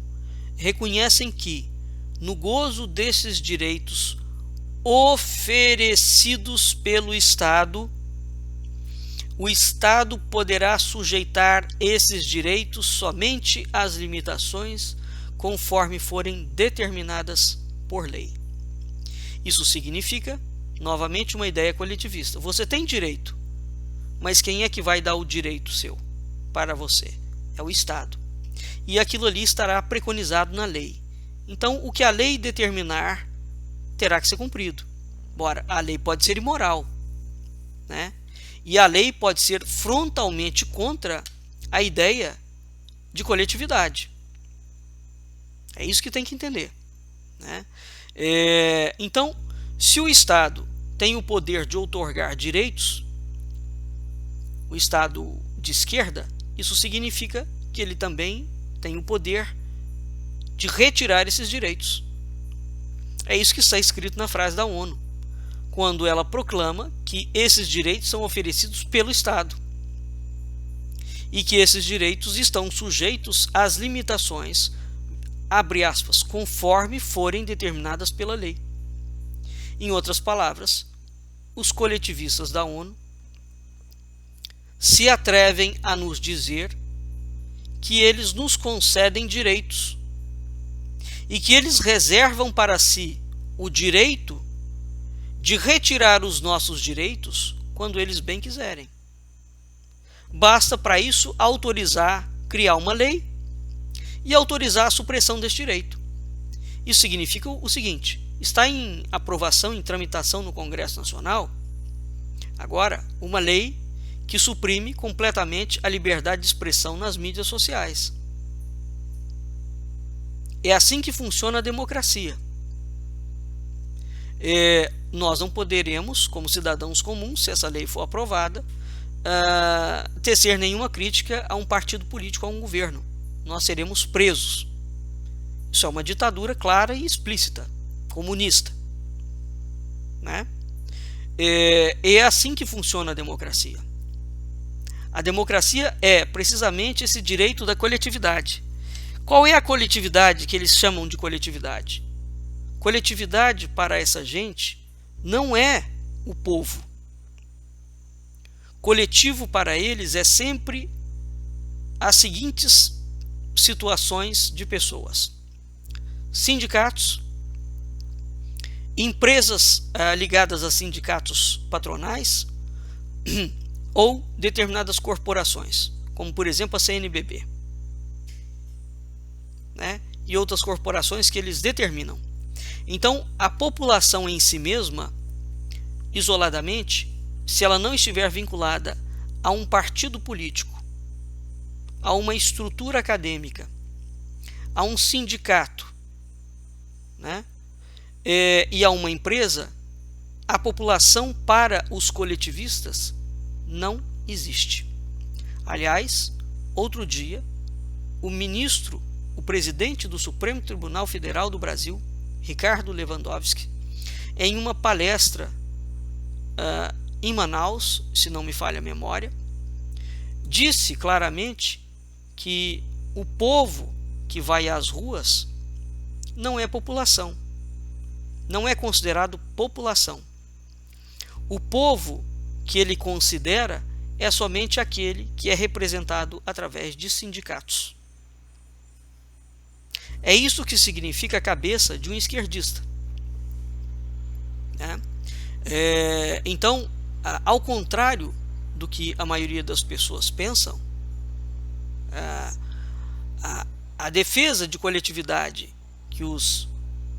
reconhecem que, no gozo desses direitos oferecidos pelo Estado, o Estado poderá sujeitar esses direitos somente às limitações conforme forem determinadas por lei. Isso significa, novamente, uma ideia coletivista. Você tem direito, mas quem é que vai dar o direito seu para você? É o Estado. E aquilo ali estará preconizado na lei. Então, o que a lei determinar terá que ser cumprido. Ora, a lei pode ser imoral, né? E a lei pode ser frontalmente contra a ideia de coletividade. É isso que tem que entender, né? Então, se o Estado tem o poder de outorgar direitos, o Estado de esquerda, isso significa que ele também tem o poder de retirar esses direitos. É isso que está escrito na frase da ONU, quando ela proclama que esses direitos são oferecidos pelo Estado e que esses direitos estão sujeitos às limitações, abre aspas, conforme forem determinadas pela lei. Em outras palavras, os coletivistas da ONU se atrevem a nos dizer que eles nos concedem direitos e que eles reservam para si o direito de retirar os nossos direitos quando eles bem quiserem. Basta para isso autorizar, criar uma lei e autorizar a supressão desse direito. Isso significa o seguinte, está em aprovação, em tramitação no Congresso Nacional, agora, uma lei que suprime completamente a liberdade de expressão nas mídias sociais. É assim que funciona a democracia. Nós não poderemos, como cidadãos comuns, se essa lei for aprovada, tecer nenhuma crítica a um partido político, a um governo. Nós seremos presos. Isso é uma ditadura clara e explícita, comunista, né? É assim que funciona a democracia. A democracia é precisamente esse direito da coletividade. Qual é a coletividade que eles chamam de coletividade? Coletividade para essa gente não é o povo. Coletivo para eles é sempre as seguintes situações de pessoas: sindicatos, empresas ligadas a sindicatos patronais ou determinadas corporações, como por exemplo a CNBB, né? E outras corporações que eles determinam. Então, a população em si mesma, isoladamente, se ela não estiver vinculada a um partido político, a uma estrutura acadêmica, a um sindicato, né? E a uma empresa, a população para os coletivistas não existe. Aliás, outro dia, o presidente do Supremo Tribunal Federal do Brasil, Ricardo Lewandowski, em uma palestra em Manaus, se não me falha a memória, disse claramente que o povo que vai às ruas não é população, não é considerado população. O povo que ele considera é somente aquele que é representado através de sindicatos. É isso que significa a cabeça de um esquerdista, né? Então, ao contrário do que a maioria das pessoas pensam, a defesa de coletividade que os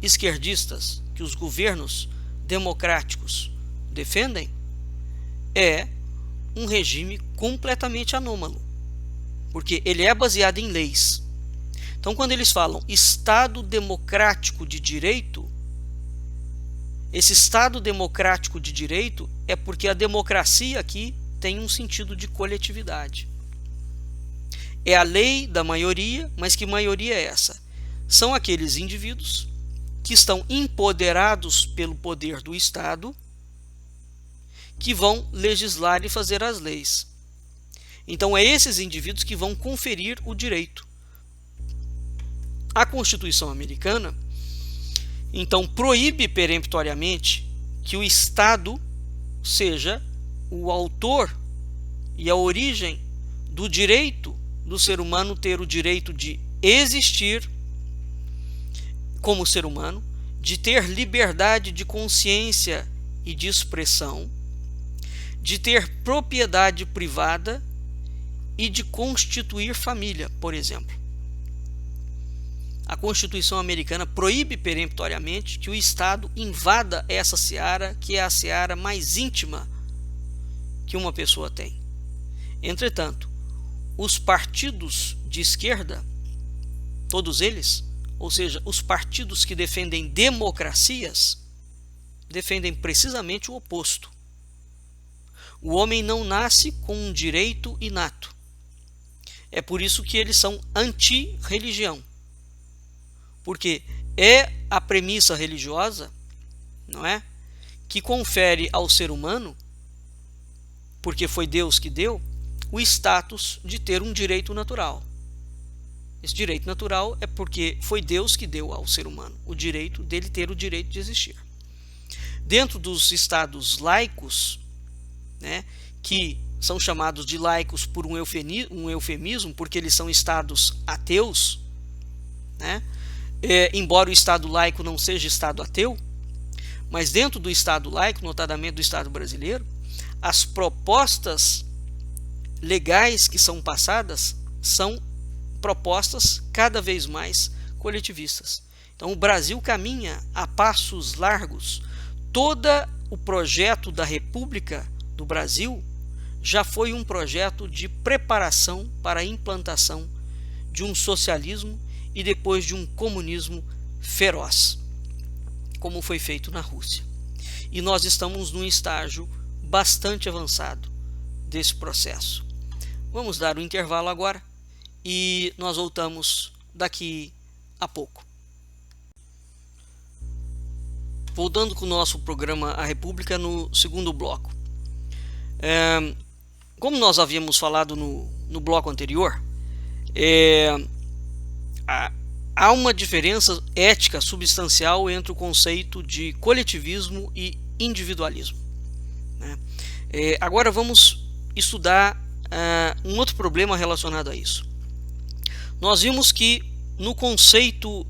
esquerdistas, que os governos democráticos defendem, é um regime completamente anômalo, porque ele é baseado em leis. Então, quando eles falam Estado democrático de direito, esse Estado democrático de direito é porque a democracia aqui tem um sentido de coletividade. É a lei da maioria, mas que maioria é essa? São aqueles indivíduos que estão empoderados pelo poder do Estado, que vão legislar e fazer as leis. Então, é esses indivíduos que vão conferir o direito. A Constituição americana, então, proíbe peremptoriamente que o Estado seja o autor e a origem do direito do ser humano ter o direito de existir como ser humano, de ter liberdade de consciência e de expressão, de ter propriedade privada e de constituir família, por exemplo. A Constituição americana proíbe peremptoriamente que o Estado invada essa seara, que é a seara mais íntima que uma pessoa tem. Entretanto, os partidos de esquerda, todos eles, ou seja, os partidos que defendem democracias, defendem precisamente o oposto. O homem não nasce com um direito inato. É por isso que eles são anti-religião. Porque é a premissa religiosa, não é, que confere ao ser humano, porque foi Deus que deu, o status de ter um direito natural. Esse direito natural é porque foi Deus que deu ao ser humano o direito dele ter o direito de existir. Dentro dos estados laicos, né, que são chamados de laicos por um eufemismo, porque eles são estados ateus, né? Embora o Estado laico não seja Estado ateu, mas dentro do Estado laico, notadamente do Estado brasileiro, as propostas legais que são passadas são propostas cada vez mais coletivistas. Então o Brasil caminha a passos largos. Todo o projeto da República do Brasil já foi um projeto de preparação para a implantação de um socialismo e depois de um comunismo feroz, como foi feito na Rússia. E nós estamos num estágio bastante avançado desse processo. Vamos dar um intervalo agora e nós voltamos daqui a pouco. Voltando com o nosso programa A República no segundo bloco. Como nós havíamos falado no bloco anterior, há uma diferença ética substancial entre o conceito de coletivismo e individualismo, né? Agora vamos estudar um outro problema relacionado a isso. Nós vimos que no conceito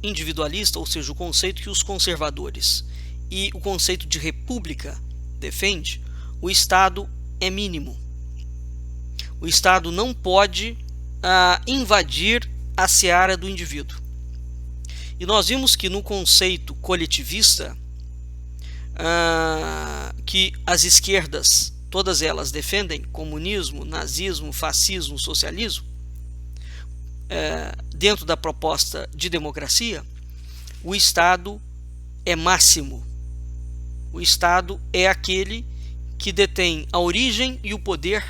individualista, ou seja, o conceito que os conservadores e o conceito de república defende, o Estado é mínimo. O Estado não pode invadir a seara do indivíduo. E nós vimos que no conceito coletivista, que as esquerdas, todas elas defendem, comunismo, nazismo, fascismo, socialismo, dentro da proposta de democracia, o Estado é máximo. O Estado é aquele que detém a origem e o poder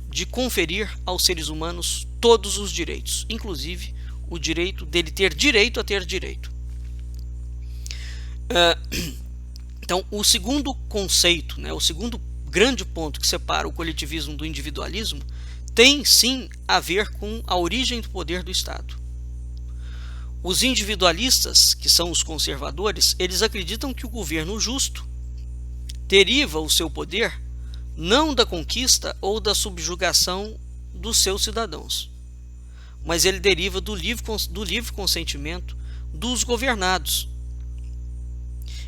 de conferir aos seres humanos todos os direitos, inclusive o direito dele ter direito a ter direito. Então, o segundo conceito, o segundo grande ponto que separa o coletivismo do individualismo, tem sim a ver com a origem do poder do Estado. Os individualistas, que são os conservadores, eles acreditam que o governo justo deriva o seu poder não da conquista ou da subjugação dos seus cidadãos, mas ele deriva do livre consentimento dos governados.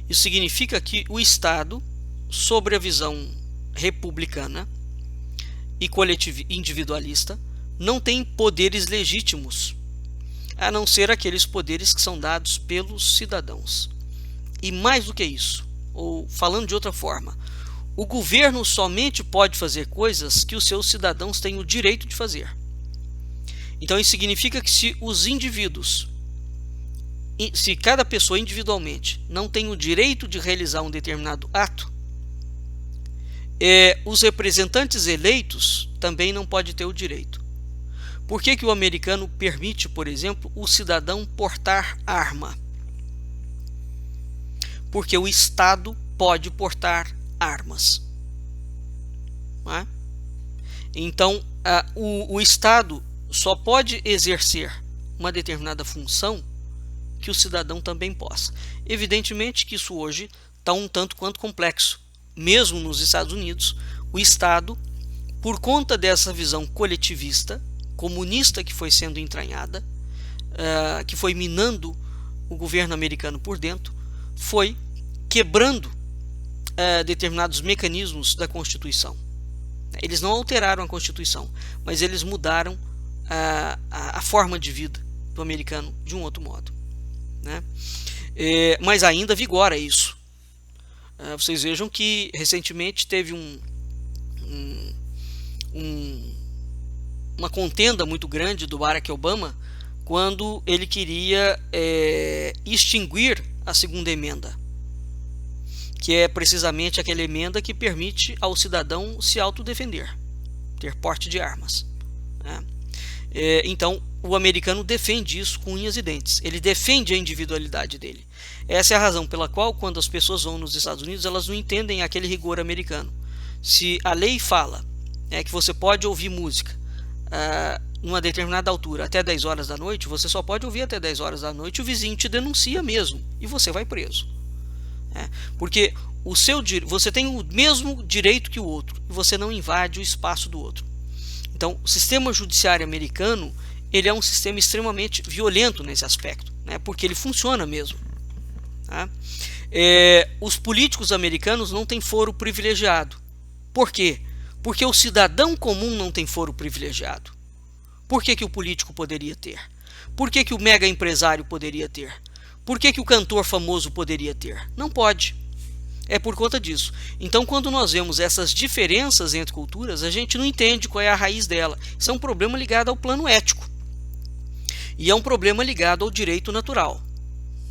Isso significa que o Estado, sobre a visão republicana e individualista, não tem poderes legítimos, a não ser aqueles poderes que são dados pelos cidadãos. E mais do que isso, ou falando de outra forma, o governo somente pode fazer coisas que os seus cidadãos têm o direito de fazer. Então isso significa que se os indivíduos, se cada pessoa individualmente não tem o direito de realizar um determinado ato, os representantes eleitos também não podem ter o direito. Por que o americano permite, por exemplo, o cidadão portar arma? Porque o Estado pode portar armas. Não é? Então, o Estado só pode exercer uma determinada função que o cidadão também possa. Evidentemente que isso hoje está um tanto quanto complexo. Mesmo nos Estados Unidos, o Estado, por conta dessa visão coletivista, comunista que foi sendo entranhada, que foi minando o governo americano por dentro, foi quebrando determinados mecanismos da Constituição. Eles não alteraram a Constituição, mas eles mudaram a forma de vida do americano de um outro modo, né? Mas ainda vigora isso. Vocês vejam que recentemente teve uma contenda muito grande do Barack Obama quando ele queria extinguir a segunda emenda, que é precisamente aquela emenda que permite ao cidadão se autodefender, ter porte de armas, né? Então o americano defende isso com unhas e dentes, ele defende a individualidade dele. Essa é a razão pela qual, quando as pessoas vão nos Estados Unidos, elas não entendem aquele rigor americano. Se a lei fala que você pode ouvir música numa determinada altura até 10 horas da noite, você só pode ouvir até 10 horas da noite, o vizinho te denuncia mesmo e você vai preso. Porque você tem o mesmo direito que o outro e você não invade o espaço do outro. Então, o sistema judiciário americano, ele é um sistema extremamente violento nesse aspecto, né? Porque ele funciona mesmo. Tá? Os políticos americanos não têm foro privilegiado. Por quê? Porque o cidadão comum não tem foro privilegiado. Por que o político poderia ter? Por que o mega empresário poderia ter? Por que o cantor famoso poderia ter? Não pode. É por conta disso. Então, quando nós vemos essas diferenças entre culturas, a gente não entende qual é a raiz dela. Isso é um problema ligado ao plano ético. E é um problema ligado ao direito natural,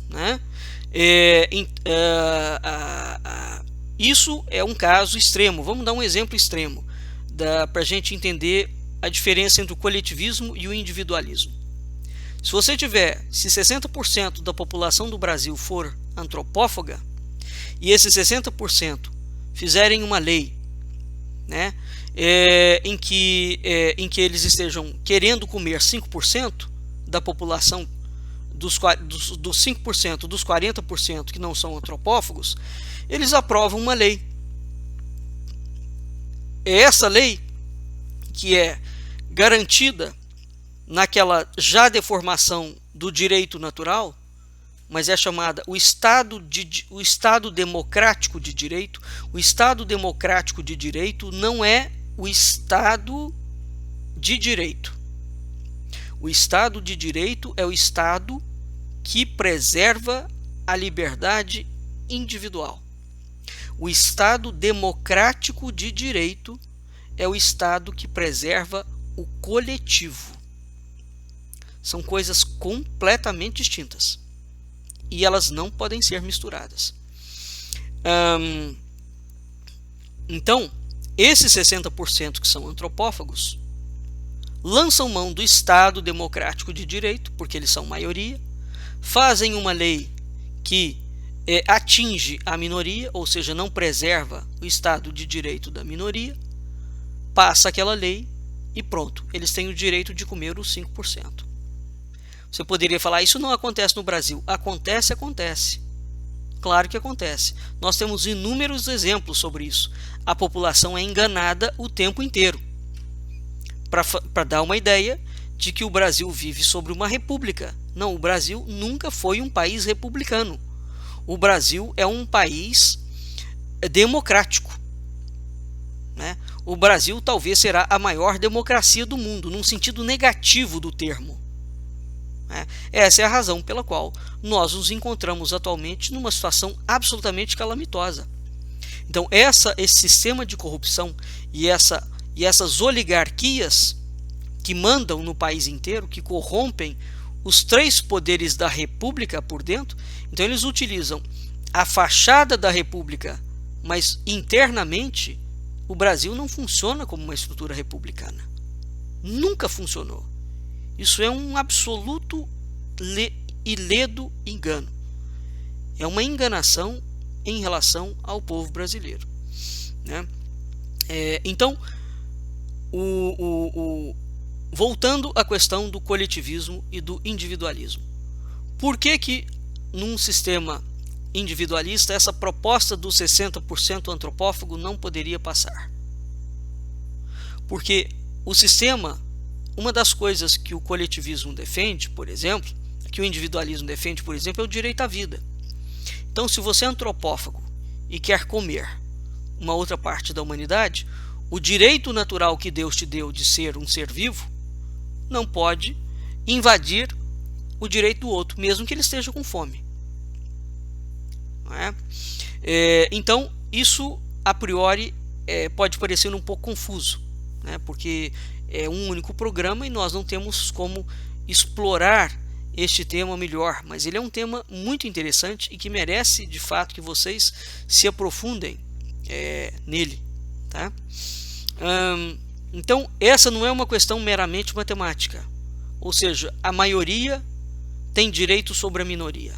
né? Isso é um caso extremo. Vamos dar um exemplo extremo para a gente entender a diferença entre o coletivismo e o individualismo. Se 60% da população do Brasil for antropófaga e esses 60% fizerem uma lei, né, em que eles estejam querendo comer 5% da população, dos 5% dos 40% que não são antropófagos, eles aprovam uma lei. Essa lei, que é garantida naquela já deformação do direito natural, mas é chamada o Estado democrático de direito. O Estado democrático de direito não é o Estado de direito. O Estado de direito é o Estado que preserva a liberdade individual. O Estado democrático de direito é o Estado que preserva o coletivo. São coisas completamente distintas e elas não podem ser misturadas. Então, esses 60% que são antropófagos lançam mão do Estado democrático de direito, porque eles são maioria, fazem uma lei que atinge a minoria, ou seja, não preserva o Estado de direito da minoria, passa aquela lei e pronto, eles têm o direito de comer os 5%. Você poderia falar, isso não acontece no Brasil. Acontece, acontece. Claro que acontece. Nós temos inúmeros exemplos sobre isso. A população é enganada o tempo inteiro. Para dar uma ideia de que o Brasil vive sobre uma república. Não, o Brasil nunca foi um país republicano. O Brasil é um país democrático, né? O Brasil talvez será a maior democracia do mundo, num sentido negativo do termo. Essa é a razão pela qual nós nos encontramos atualmente numa situação absolutamente calamitosa. Então, esse sistema de corrupção e essas oligarquias que mandam no país inteiro, que corrompem os 3 poderes da República por dentro, então eles utilizam a fachada da República, mas internamente o Brasil não funciona como uma estrutura republicana. Nunca funcionou. Isso é um absoluto e ledo engano. É uma enganação em relação ao povo brasileiro, né? Então, voltando à questão do coletivismo e do individualismo. Por que num sistema individualista essa proposta do 60% antropófago não poderia passar? Porque o sistema, uma das coisas que o coletivismo defende, por exemplo, que o individualismo defende, por exemplo, é o direito à vida. Então, se você é antropófago e quer comer uma outra parte da humanidade, o direito natural que Deus te deu de ser um ser vivo não pode invadir o direito do outro, mesmo que ele esteja com fome. Não é? Então, isso a priori pode parecer um pouco confuso, né? Porque é um único programa e nós não temos como explorar este tema melhor, mas ele é um tema muito interessante e que merece de fato que vocês se aprofundem nele, tá? Então, essa não é uma questão meramente matemática, ou seja, a maioria tem direito sobre a minoria.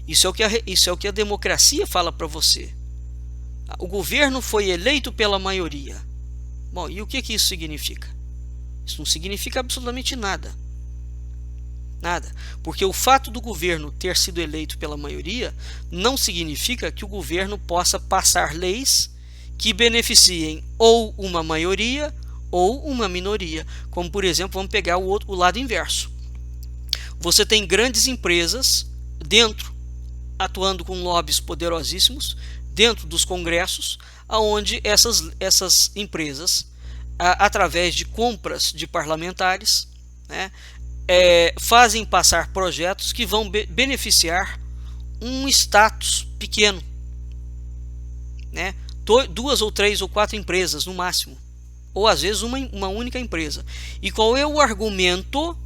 Isso é o que a democracia fala para você. O governo foi eleito pela maioria. Bom, e o que isso significa? Isso não significa absolutamente nada. Nada. Porque o fato do governo ter sido eleito pela maioria não significa que o governo possa passar leis que beneficiem ou uma maioria ou uma minoria. Como, por exemplo, vamos pegar o lado inverso. Você tem grandes empresas atuando com lobbies poderosíssimos dentro dos congressos, onde essas empresas, através de compras de parlamentares, né, fazem passar projetos que vão beneficiar um status pequeno, né? 2 ou 3 ou 4 empresas no máximo, ou às vezes uma única empresa. E qual é o argumento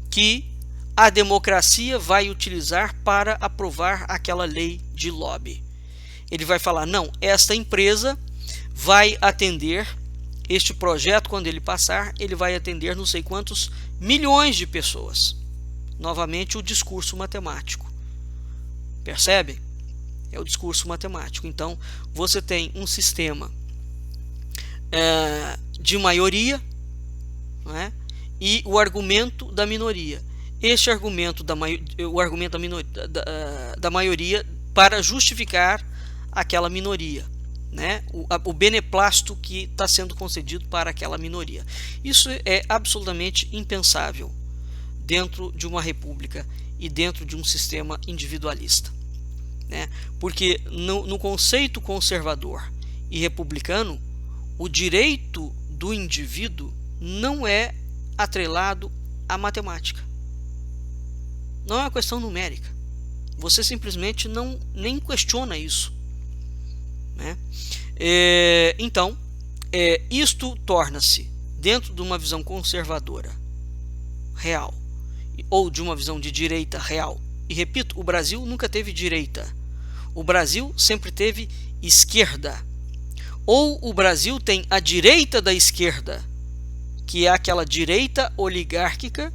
que a democracia vai utilizar para aprovar aquela lei de lobby? Ele vai falar, não, esta empresa vai atender este projeto, quando ele passar, ele vai atender não sei quantos milhões de pessoas. Novamente, o discurso matemático. Percebe? É o discurso matemático. Então, você tem um sistema de maioria, não é? E o argumento da minoria. Este argumento da maioria para justificar aquela minoria, né? O beneplácito que está sendo concedido para aquela minoria. Isso é absolutamente impensável dentro de uma república e dentro de um sistema individualista, né? Porque no conceito conservador e republicano, o direito do indivíduo não é atrelado à matemática. Não é uma questão numérica. Você simplesmente nem questiona isso, né? Então, isto torna-se, dentro de uma visão conservadora real, ou de uma visão de direita real, e repito, o Brasil nunca teve direita, o Brasil sempre teve esquerda, ou o Brasil tem a direita da esquerda, que é aquela direita oligárquica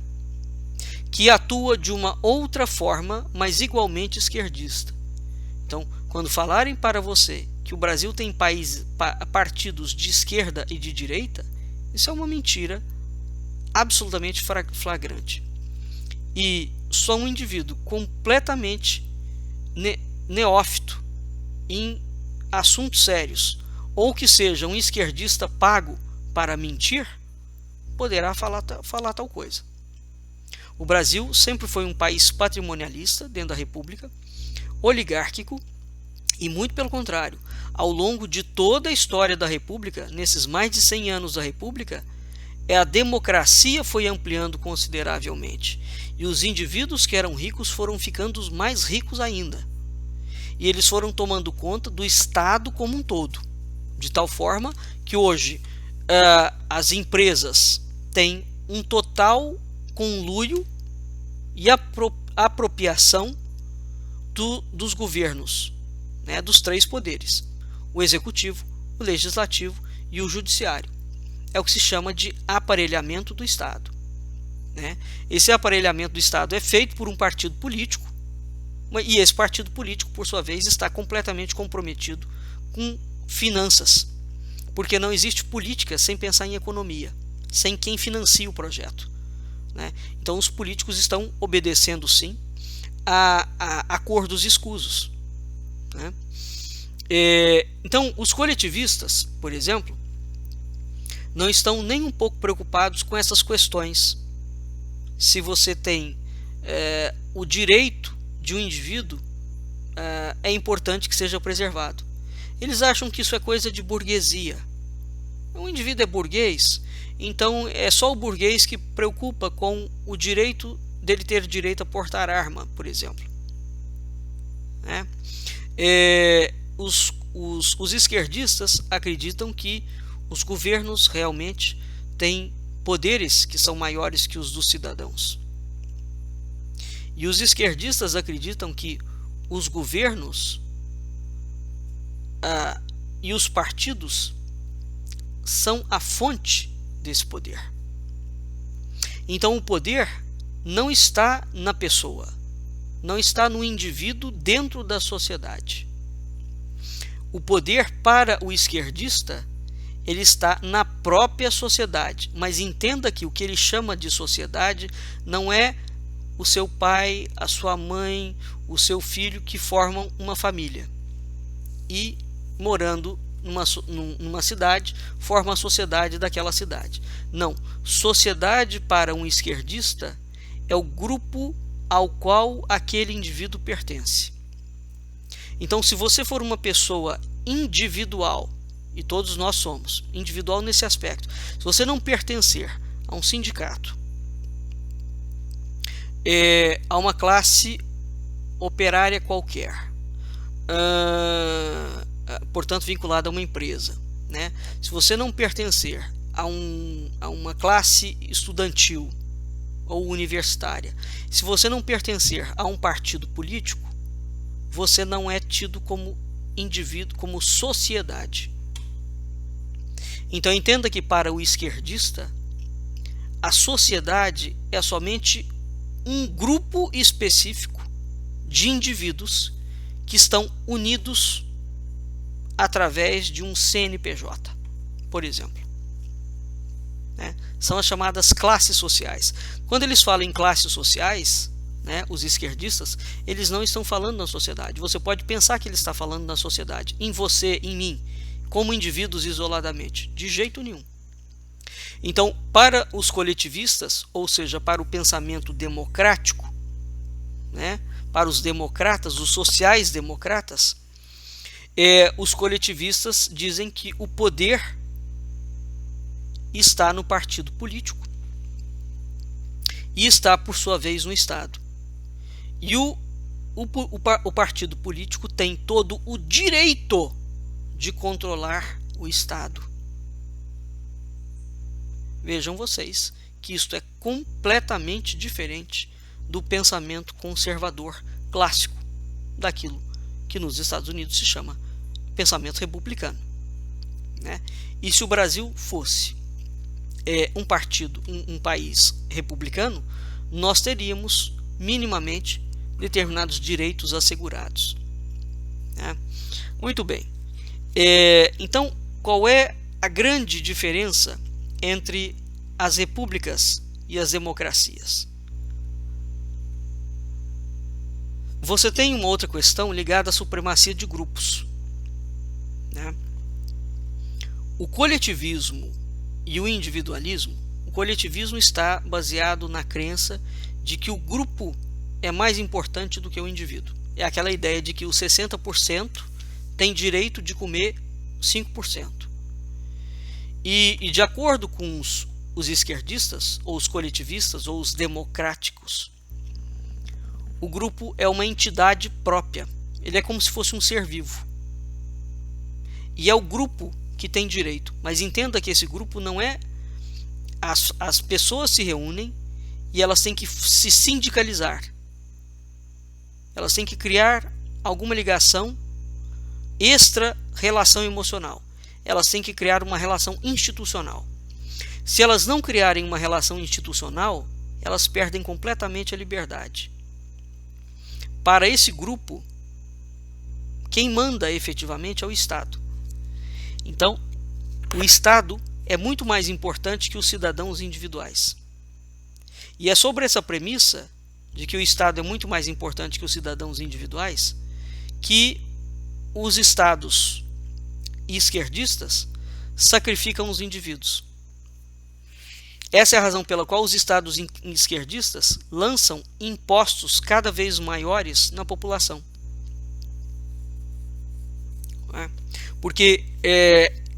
que atua de uma outra forma, mas igualmente esquerdista. Então, quando falarem para você que o Brasil tem partidos de esquerda e de direita, isso é uma mentira absolutamente flagrante. E só um indivíduo completamente neófito em assuntos sérios, ou que seja um esquerdista pago para mentir, poderá falar tal coisa. O Brasil sempre foi um país patrimonialista dentro da República, oligárquico, e muito pelo contrário, ao longo de toda a história da República, nesses mais de 100 anos da República, a democracia foi ampliando consideravelmente, e os indivíduos que eram ricos foram ficando mais ricos ainda, e eles foram tomando conta do Estado como um todo, de tal forma que hoje as empresas têm um total conluio e apropriação dos governos, né, dos três poderes, o executivo, o legislativo e o judiciário. É o que se chama de aparelhamento do Estado, né? Esse aparelhamento do Estado é feito por um partido político, e esse partido político, por sua vez, está completamente comprometido com finanças, porque não existe política sem pensar em economia, sem quem financia o projeto, né? Então os políticos estão obedecendo sim a acordos escusos, né? Então os coletivistas, por exemplo, não estão nem um pouco preocupados com essas questões. Se você tem o direito de um indivíduo, é importante que seja preservado. Eles acham que isso é coisa de burguesia. Um indivíduo é burguês, então é só o burguês que preocupa com o direito dele ter direito a portar arma, por exemplo, né? Os esquerdistas acreditam que os governos realmente têm poderes que são maiores que os dos cidadãos. E os esquerdistas acreditam que os governos e os partidos são a fonte desse poder. Então o poder não está na pessoa, não está no indivíduo dentro da sociedade. O poder para o esquerdista, ele está na própria sociedade, mas entenda que o que ele chama de sociedade não é o seu pai, a sua mãe, o seu filho que formam uma família e morando numa cidade, forma a sociedade daquela cidade. Não, sociedade para um esquerdista é o grupo ao qual aquele indivíduo pertence. Então, se você for uma pessoa individual, e todos nós somos individual nesse aspecto, se você não pertencer a um sindicato, a uma classe operária qualquer, portanto vinculada a uma empresa, né? Se você não pertencer a uma classe estudantil ou universitária, se você não pertencer a um partido político, você não é tido como indivíduo, como sociedade. Então entenda que para o esquerdista, a sociedade é somente um grupo específico de indivíduos que estão unidos através de um CNPJ, por exemplo, né? São as chamadas classes sociais. Quando eles falam em classes sociais, né, os esquerdistas, eles não estão falando na sociedade. Você pode pensar que ele está falando na sociedade, em você, em mim, como indivíduos isoladamente. De jeito nenhum. Então, para os coletivistas, ou seja, para o pensamento democrático, né, para os democratas, os sociais-democratas, os coletivistas dizem que o poder está no partido político e está, por sua vez, no Estado. E o partido político tem todo o direito de controlar o Estado. Vejam vocês que isto é completamente diferente do pensamento conservador clássico, daquilo que nos Estados Unidos se chama pensamento republicano, né? E se o Brasil fosse um país republicano, nós teríamos minimamente determinados direitos assegurados, né? Muito bem. Então, qual é a grande diferença entre as repúblicas e as democracias? Você tem uma outra questão ligada à supremacia de grupos, né? O coletivismo e o individualismo. O coletivismo está baseado na crença de que o grupo é mais importante do que o indivíduo. É aquela ideia de que os 60% têm direito de comer 5%. E de acordo com os esquerdistas, ou os coletivistas, ou os democráticos, o grupo é uma entidade própria. Ele é como se fosse um ser vivo. E é o grupo que tem direito. Mas entenda que esse grupo não é... As pessoas se reúnem e elas têm que se sindicalizar. Elas têm que criar alguma ligação extra-relação emocional. Elas têm que criar uma relação institucional. Se elas não criarem uma relação institucional, elas perdem completamente a liberdade. Para esse grupo, quem manda efetivamente é o Estado. Então, o Estado é muito mais importante que os cidadãos individuais. E é sobre essa premissa de que o Estado é muito mais importante que os cidadãos individuais que os estados esquerdistas sacrificam os indivíduos. Essa é a razão pela qual os estados esquerdistas lançam impostos cada vez maiores na população. Porque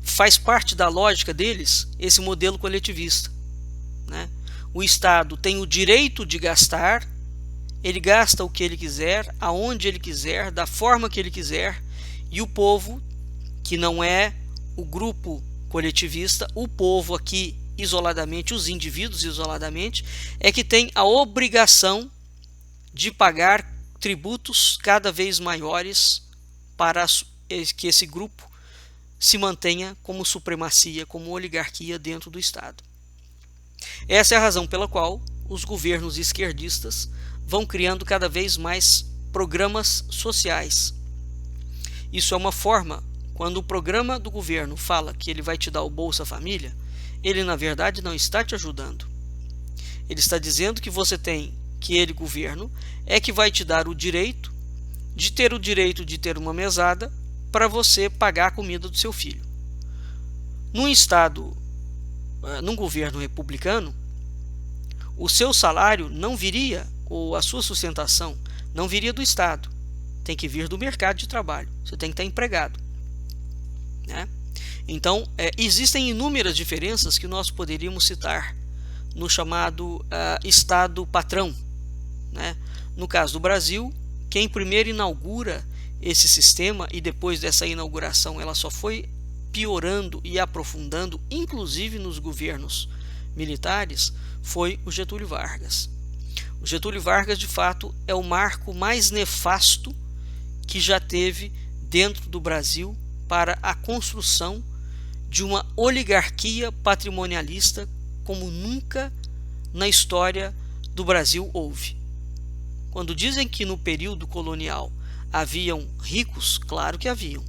faz parte da lógica deles esse modelo coletivista, né? O Estado tem o direito de gastar, ele gasta o que ele quiser, aonde ele quiser, da forma que ele quiser, e o povo, que não é o grupo coletivista, o povo aqui isoladamente, os indivíduos isoladamente, é que tem a obrigação de pagar tributos cada vez maiores para que esse grupo se mantenha como supremacia, como oligarquia dentro do Estado. Essa é a razão pela qual os governos esquerdistas vão criando cada vez mais programas sociais. Isso é uma forma, quando o programa do governo fala que ele vai te dar o Bolsa Família, ele na verdade não está te ajudando. Ele está dizendo que você tem, que ele, governo, é que vai te dar o direito de ter uma mesada para você pagar a comida do seu filho. Num governo republicano, o seu salário não viria, ou a sua sustentação não viria do Estado. Tem que vir do mercado de trabalho. Você tem que estar empregado, né? Então, existem inúmeras diferenças que nós poderíamos citar no chamado Estado patrão, né? No caso do Brasil, quem primeiro inaugura esse sistema, e depois dessa inauguração ela só foi piorando e aprofundando, inclusive nos governos militares, foi o Getúlio Vargas. O Getúlio Vargas, de fato, é o marco mais nefasto que já teve dentro do Brasil para a construção de uma oligarquia patrimonialista como nunca na história do Brasil houve. Quando dizem que no período colonial haviam ricos, claro que haviam,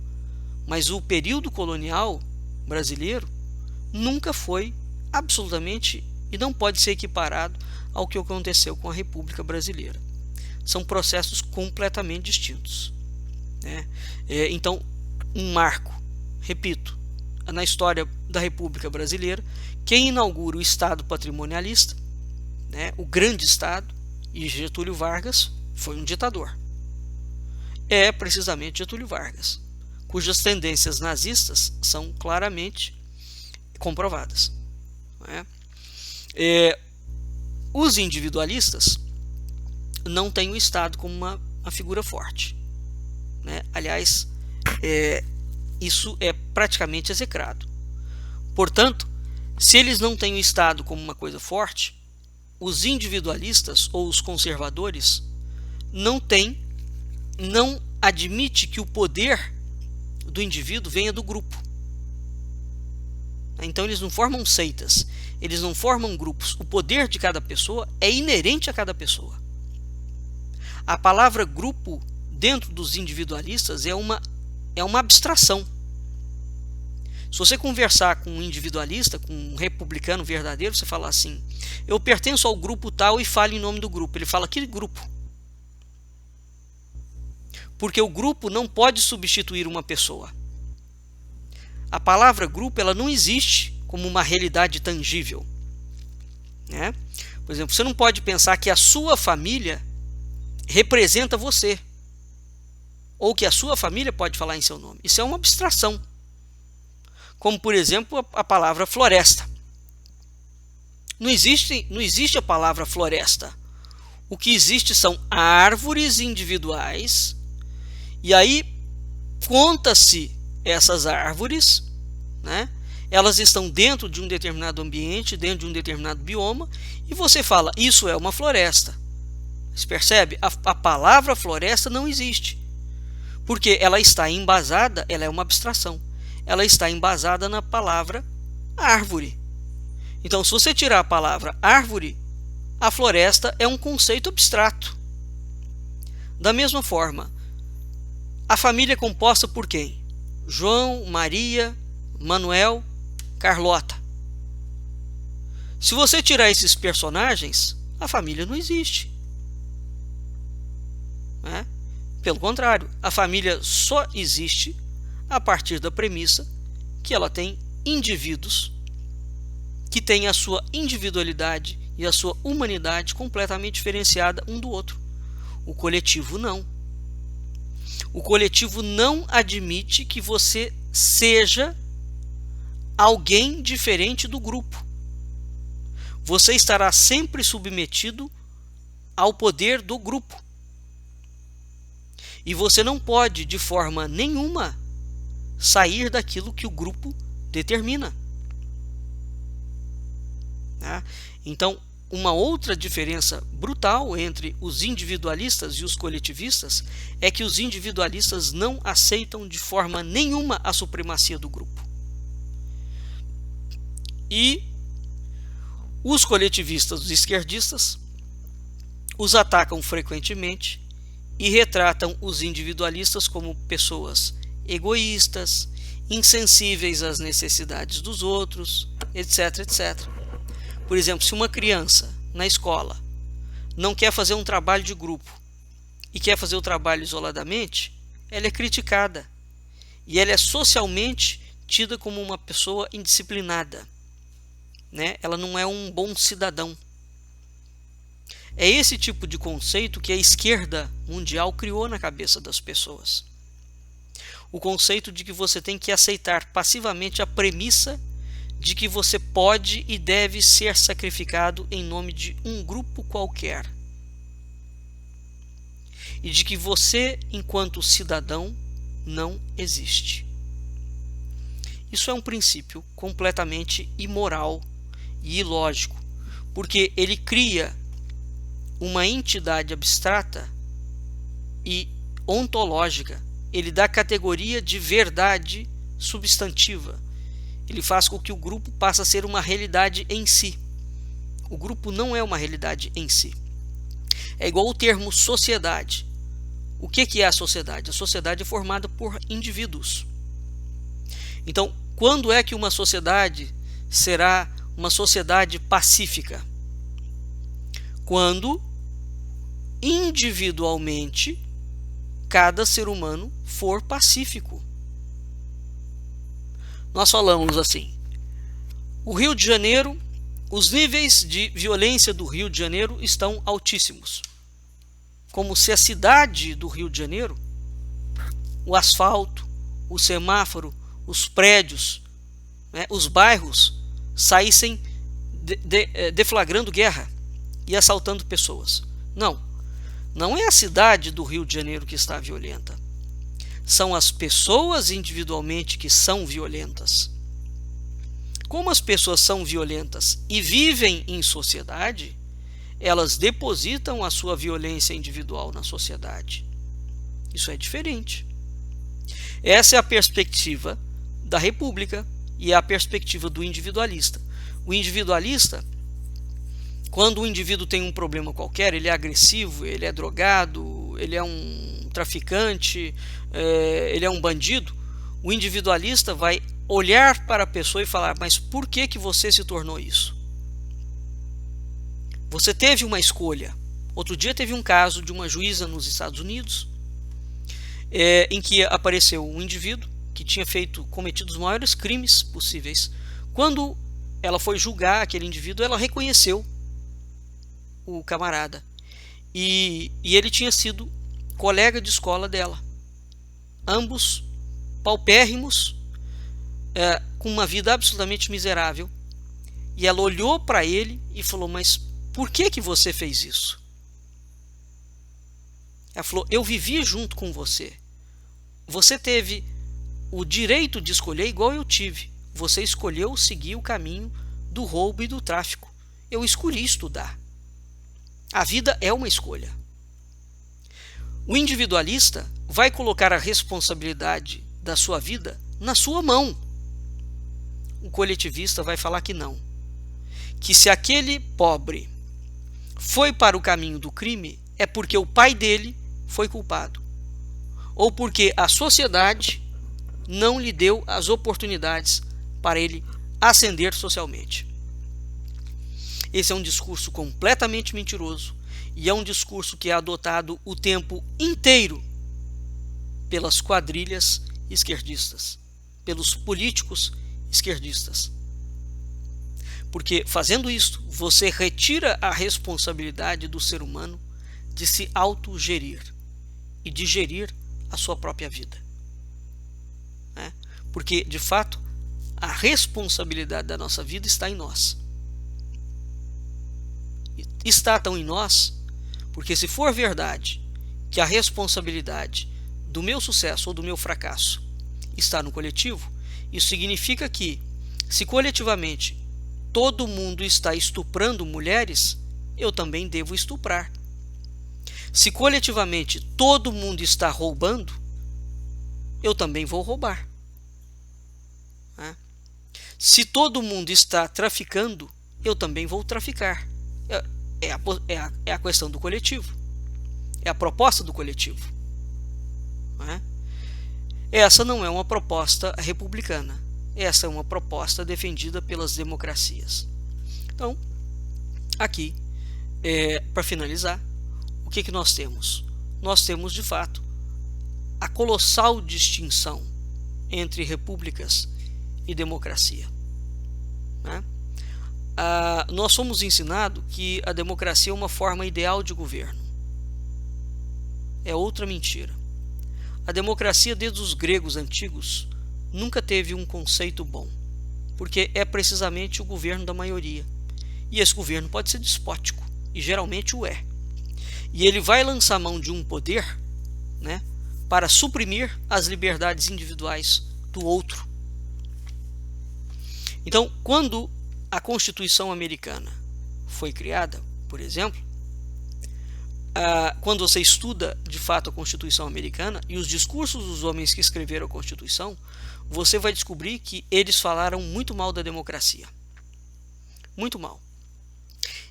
mas o período colonial brasileiro nunca foi absolutamente, e não pode ser equiparado ao que aconteceu com a República Brasileira. São processos completamente distintos, né? Então, um marco, repito, na história da República Brasileira, quem inaugura o Estado patrimonialista, né, o grande Estado, e Getúlio Vargas foi um ditador. É precisamente Getúlio Vargas, cujas tendências nazistas são claramente comprovadas. né? Os individualistas não têm o Estado como uma figura forte, né? Aliás, isso é praticamente execrado. Portanto, se eles não têm o Estado como uma coisa forte, os individualistas ou os conservadores não admite que o poder do indivíduo venha do grupo. Então eles não formam seitas, eles não formam grupos. O poder de cada pessoa é inerente a cada pessoa. A palavra grupo dentro dos individualistas é uma abstração. Se você conversar com um individualista, com um republicano verdadeiro, você fala assim: eu pertenço ao grupo tal, e fala em nome do grupo. Ele fala: que grupo? Porque o grupo não pode substituir uma pessoa. A palavra grupo, ela não existe como uma realidade tangível, né? Por exemplo, você não pode pensar que a sua família representa você, ou que a sua família pode falar em seu nome. Isso é uma abstração. Como, por exemplo, a palavra floresta. Não existe a palavra floresta. O que existe são árvores individuais, e aí conta-se essas árvores, né? Elas estão dentro de um determinado ambiente, dentro de um determinado bioma, e você fala: isso é uma floresta. Você percebe? A palavra floresta não existe, porque ela está embasada, ela é uma abstração. Ela está embasada na palavra árvore. Então, se você tirar a palavra árvore, a floresta é um conceito abstrato. Da mesma forma, a família é composta por quem? João, Maria, Manuel, Carlota. Se você tirar esses personagens, a família não existe, né? Pelo contrário, a família só existe a partir da premissa que ela tem indivíduos que têm a sua individualidade e a sua humanidade completamente diferenciada um do outro. O coletivo não. O coletivo não admite que você seja alguém diferente do grupo. Você estará sempre submetido ao poder do grupo. E você não pode, de forma nenhuma, sair daquilo que o grupo determina. Então, uma outra diferença brutal entre os individualistas e os coletivistas é que os individualistas não aceitam de forma nenhuma a supremacia do grupo. E os coletivistas, os esquerdistas, os atacam frequentemente e retratam os individualistas como pessoas egoístas, insensíveis às necessidades dos outros, etc, etc. Por exemplo, se uma criança na escola não quer fazer um trabalho de grupo e quer fazer o trabalho isoladamente, ela é criticada e ela é socialmente tida como uma pessoa indisciplinada, né? Ela não é um bom cidadão. É esse tipo de conceito que a esquerda mundial criou na cabeça das pessoas. O conceito de que você tem que aceitar passivamente a premissa de que você pode e deve ser sacrificado em nome de um grupo qualquer. E de que você, enquanto cidadão, não existe. Isso é um princípio completamente imoral e ilógico, porque ele cria uma entidade abstrata e ontológica. Ele dá categoria de verdade substantiva. Ele faz com que o grupo passe a ser uma realidade em si. O grupo não é uma realidade em si. É igual o termo sociedade. O que é a sociedade? A sociedade é formada por indivíduos. Então, quando é que uma sociedade será uma sociedade pacífica? Quando individualmente cada ser humano for pacífico. Nós falamos assim: o Rio de Janeiro, os níveis de violência do Rio de Janeiro estão altíssimos. Como se a cidade do Rio de Janeiro, o asfalto, o semáforo, os prédios, né, os bairros saíssem deflagrando guerra e assaltando pessoas. Não, não é a cidade do Rio de Janeiro que está violenta. São as pessoas individualmente que são violentas. Como as pessoas são violentas e vivem em sociedade, elas depositam a sua violência individual na sociedade. Isso é diferente. Essa é a perspectiva da República e é a perspectiva do individualista. O individualista, quando o indivíduo tem um problema qualquer, ele é agressivo, ele é drogado, ele é um traficante, ele é um bandido, o individualista vai olhar para a pessoa e falar: mas por que você se tornou isso? Você teve uma escolha. Outro dia teve um caso de uma juíza nos Estados Unidos, em que apareceu um indivíduo que tinha cometido os maiores crimes possíveis. Quando ela foi julgar aquele indivíduo, ela reconheceu o camarada. E ele tinha sido colega de escola dela. Ambos paupérrimos, com uma vida absolutamente miserável. E ela olhou para ele e falou: mas por que você fez isso? Ela falou: eu vivi junto com você. Você teve o direito de escolher igual eu tive. Você escolheu seguir o caminho do roubo e do tráfico. Eu escolhi estudar. A vida é uma escolha. O individualista vai colocar a responsabilidade da sua vida na sua mão. O coletivista vai falar que não. Que se aquele pobre foi para o caminho do crime, é porque o pai dele foi culpado. Ou porque a sociedade não lhe deu as oportunidades para ele ascender socialmente. Esse é um discurso completamente mentiroso e é um discurso que é adotado o tempo inteiro pelas quadrilhas esquerdistas, pelos políticos esquerdistas. Porque fazendo isso, você retira a responsabilidade do ser humano de se autogerir e de gerir a sua própria vida. Porque, de fato, a responsabilidade da nossa vida está em nós. Está tão em nós, porque se for verdade que a responsabilidade do meu sucesso ou do meu fracasso está no coletivo, isso significa que, se coletivamente todo mundo está estuprando mulheres, eu também devo estuprar. Se coletivamente todo mundo está roubando, eu também vou roubar. Se todo mundo está traficando, eu também vou traficar. É a questão do coletivo. É a proposta do coletivo. Essa não é uma proposta republicana. Essa é uma proposta defendida pelas democracias. Então, aqui, para finalizar, o que nós temos? Nós temos, de fato, a colossal distinção entre repúblicas e democracia. Nós somos ensinados que a democracia é uma forma ideal de governo. É outra mentira. A democracia, desde os gregos antigos, nunca teve um conceito bom, porque é precisamente o governo da maioria. E esse governo pode ser despótico, e geralmente o é. E ele vai lançar mão de um poder, para suprimir as liberdades individuais do outro. Então, quando a Constituição Americana foi criada, por exemplo, quando você estuda de fato a Constituição Americana e os discursos dos homens que escreveram a Constituição, você vai descobrir que eles falaram muito mal da democracia. Muito mal.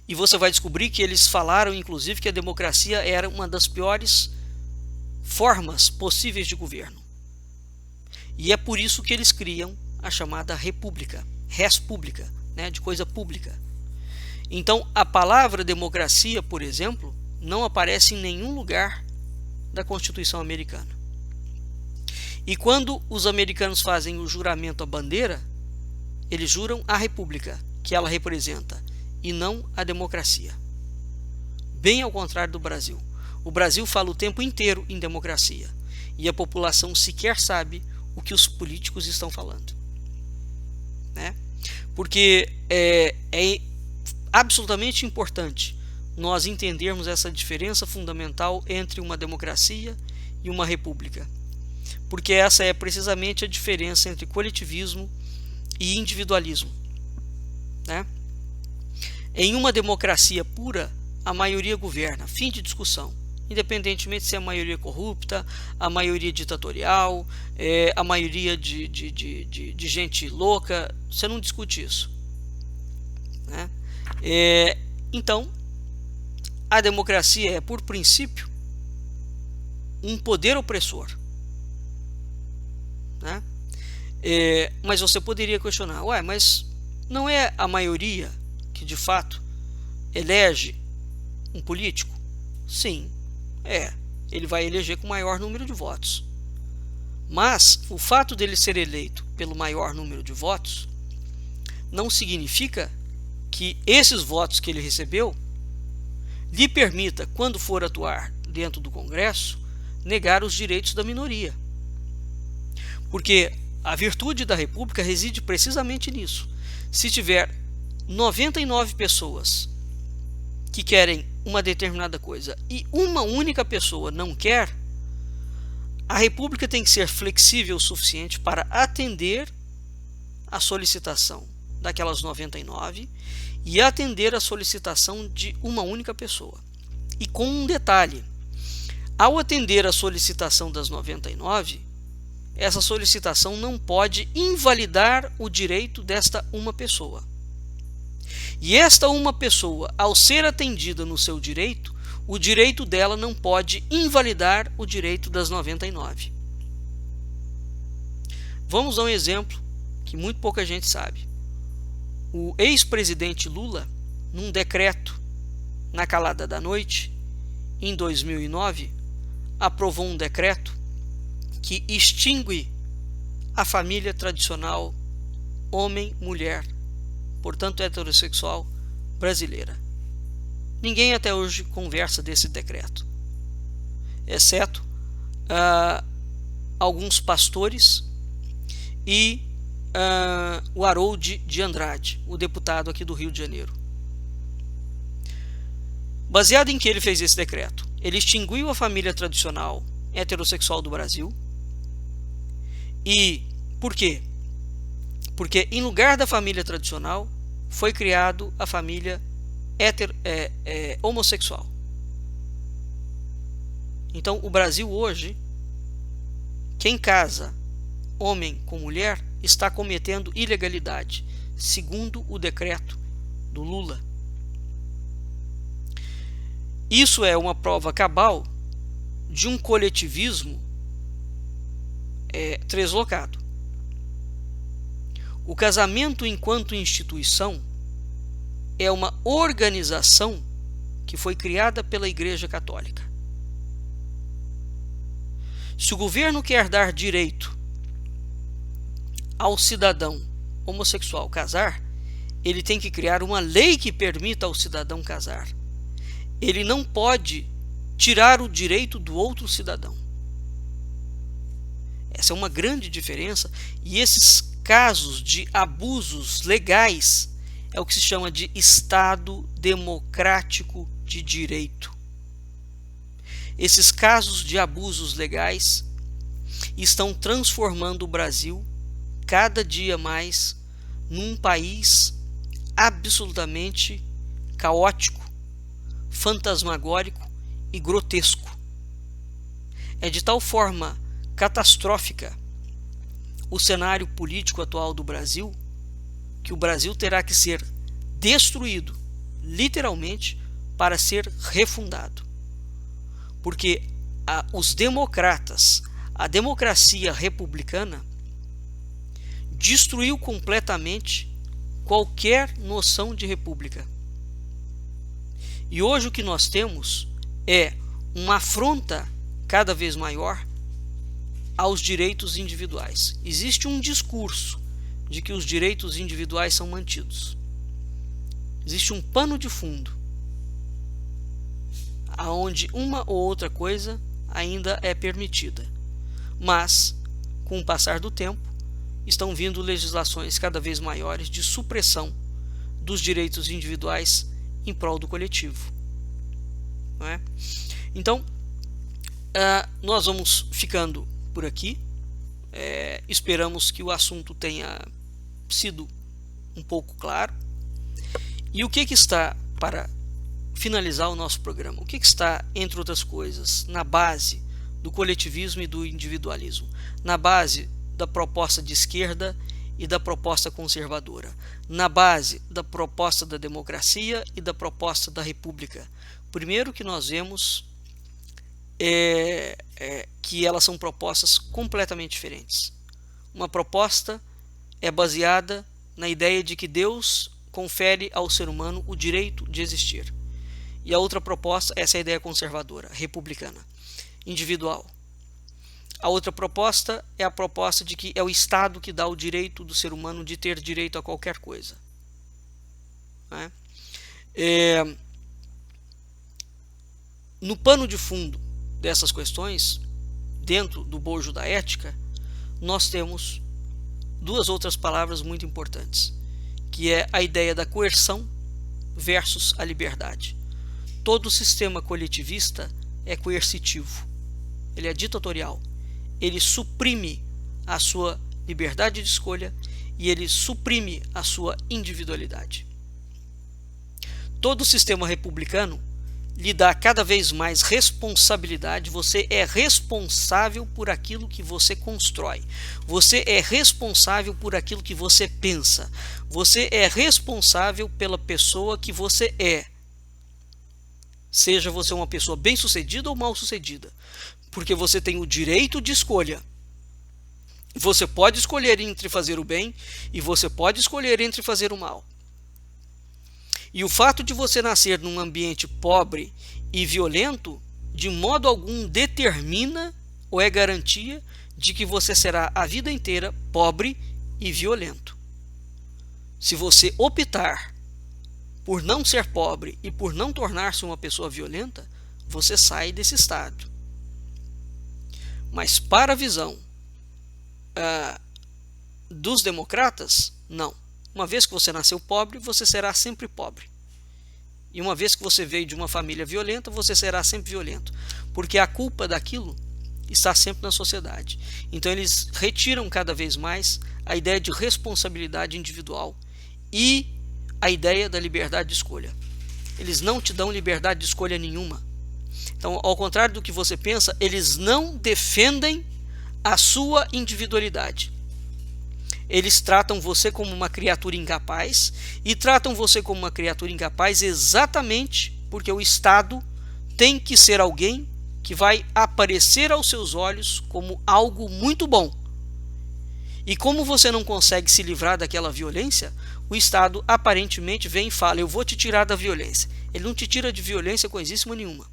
E você vai descobrir que eles falaram, inclusive, que a democracia era uma das piores formas possíveis de governo. E é por isso que eles criam a chamada república, res pública, de coisa pública. Então, a palavra democracia, por exemplo, não aparece em nenhum lugar da Constituição Americana. E quando os americanos fazem o juramento à bandeira, eles juram a república que ela representa e não a democracia. Bem ao contrário do Brasil. O Brasil fala o tempo inteiro em democracia e a população sequer sabe o que os políticos estão falando. Porque absolutamente importante nós entendermos essa diferença fundamental entre uma democracia e uma república, porque essa é precisamente a diferença entre coletivismo e individualismo, né? Em uma democracia pura, a maioria governa, fim de discussão, independentemente se é a maioria corrupta, a maioria ditatorial, a maioria de gente louca, você não discute isso, né? Então, a democracia é, por princípio, um poder opressor, né? Mas você poderia questionar, ué, mas não é a maioria que de fato elege um político? Sim, ele vai eleger com o maior número de votos, mas o fato dele ser eleito pelo maior número de votos não significa que esses votos que ele recebeu lhe permita, quando for atuar dentro do Congresso, negar os direitos da minoria. Porque a virtude da República reside precisamente nisso. Se tiver 99 pessoas que querem uma determinada coisa e uma única pessoa não quer, a República tem que ser flexível o suficiente para atender a solicitação daquelas 99 e atender a solicitação de uma única pessoa. E com um detalhe: ao atender a solicitação das 99, essa solicitação não pode invalidar o direito desta uma pessoa. E esta uma pessoa, ao ser atendida no seu direito, o direito dela não pode invalidar o direito das 99. Vamos dar um exemplo que muito pouca gente sabe. O ex-presidente Lula, num decreto na calada da noite, em 2009, aprovou um decreto que extingue a família tradicional homem-mulher, portanto heterossexual, brasileira. Ninguém até hoje conversa desse decreto, exceto alguns pastores e o Harold de Andrade, o deputado aqui do Rio de Janeiro. Baseado em que ele fez esse decreto? Ele extinguiu a família tradicional heterossexual do Brasil. E por quê? Porque em lugar da família tradicional foi criado a família homossexual. Então o Brasil hoje, quem casa homem com mulher está cometendo ilegalidade, segundo o decreto do Lula. Isso é uma prova cabal de um coletivismo translocado. O casamento enquanto instituição é uma organização que foi criada pela Igreja Católica. Se o governo quer dar direito ao cidadão homossexual casar, ele tem que criar uma lei que permita ao cidadão casar. Ele não pode tirar o direito do outro cidadão. Essa é uma grande diferença, e esses casos de abusos legais é o que se chama de Estado democrático de direito. Esses casos de abusos legais estão transformando o Brasil cada dia mais num país absolutamente caótico, fantasmagórico e grotesco. É de tal forma catastrófica o cenário político atual do Brasil que o Brasil terá que ser destruído, literalmente, para ser refundado. Porque os democratas, a democracia republicana, destruiu completamente qualquer noção de república. E hoje o que nós temos é uma afronta cada vez maior aos direitos individuais. Existe um discurso de que os direitos individuais são mantidos. Existe um pano de fundo aonde uma ou outra coisa ainda é permitida. Mas, com o passar do tempo, estão vindo legislações cada vez maiores de supressão dos direitos individuais em prol do coletivo. Não é? Então, nós vamos ficando por aqui. Esperamos que o assunto tenha sido um pouco claro. E o que está, para finalizar o nosso programa, o que está, entre outras coisas, na base do coletivismo e do individualismo, na base da proposta de esquerda e da proposta conservadora, na base da proposta da democracia e da proposta da república? Primeiro, que nós vemos que elas são propostas completamente diferentes. Uma proposta é baseada na ideia de que Deus confere ao ser humano o direito de existir. E a outra proposta, essa é a ideia conservadora, republicana, individual. A outra proposta é a proposta de que é o Estado que dá o direito do ser humano de ter direito a qualquer coisa. Né? No pano de fundo dessas questões, dentro do bojo da ética, nós temos duas outras palavras muito importantes, que é a ideia da coerção versus a liberdade. Todo sistema coletivista é coercitivo, ele é ditatorial, ele suprime a sua liberdade de escolha e ele suprime a sua individualidade. Todo sistema republicano lhe dá cada vez mais responsabilidade. Você é responsável por aquilo que você constrói. Você é responsável por aquilo que você pensa. Você é responsável pela pessoa que você é. Seja você uma pessoa bem-sucedida ou mal-sucedida. Porque você tem o direito de escolha. Você pode escolher entre fazer o bem e você pode escolher entre fazer o mal. E o fato de você nascer num ambiente pobre e violento, de modo algum determina ou é garantia de que você será a vida inteira pobre e violento. Se você optar por não ser pobre e por não tornar-se uma pessoa violenta, você sai desse estado. Mas para a visão dos democratas, não. Uma vez que você nasceu pobre, você será sempre pobre. E uma vez que você veio de uma família violenta, você será sempre violento. Porque a culpa daquilo está sempre na sociedade. Então eles retiram cada vez mais a ideia de responsabilidade individual e a ideia da liberdade de escolha. Eles não te dão liberdade de escolha nenhuma. Então, ao contrário do que você pensa, eles não defendem a sua individualidade. Eles tratam você como uma criatura incapaz e tratam você como uma criatura incapaz exatamente porque o Estado tem que ser alguém que vai aparecer aos seus olhos como algo muito bom. E como você não consegue se livrar daquela violência, o Estado aparentemente vem e fala: eu vou te tirar da violência. Ele não te tira de violência coisíssima nenhuma.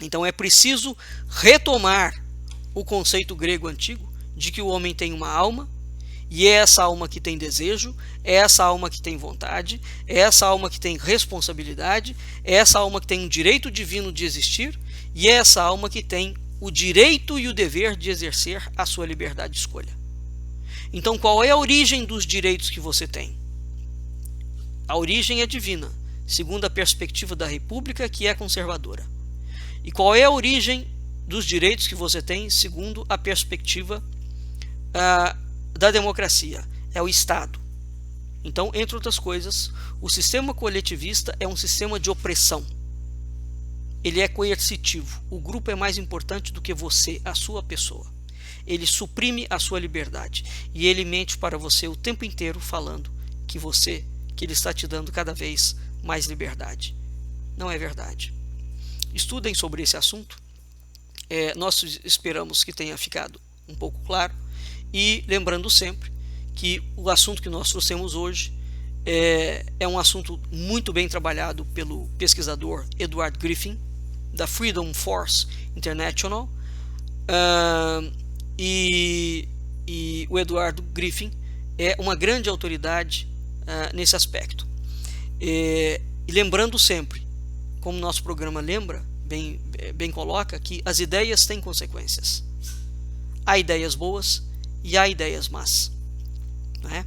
Então é preciso retomar o conceito grego antigo de que o homem tem uma alma, e é essa alma que tem desejo, é essa alma que tem vontade, é essa alma que tem responsabilidade, é essa alma que tem um direito divino de existir, e é essa alma que tem o direito e o dever de exercer a sua liberdade de escolha. Então, qual é a origem dos direitos que você tem? A origem é divina, segundo a perspectiva da República, que é conservadora. E qual é a origem dos direitos que você tem, segundo a perspectiva da democracia? É o Estado. Então, entre outras coisas, o sistema coletivista é um sistema de opressão. Ele é coercitivo. O grupo é mais importante do que você, a sua pessoa. Ele suprime a sua liberdade. E ele mente para você o tempo inteiro falando que ele está te dando cada vez mais liberdade. Não é verdade. Estudem sobre esse assunto. Nós esperamos que tenha ficado um pouco claro. E lembrando sempre que o assunto que nós trouxemos hoje é um assunto muito bem trabalhado pelo pesquisador Edward Griffin, da Freedom Force International, e o Edward Griffin é uma grande autoridade nesse aspecto. E lembrando sempre, como nosso programa lembra, bem coloca, que as ideias têm consequências. Há ideias boas e há ideias más, né?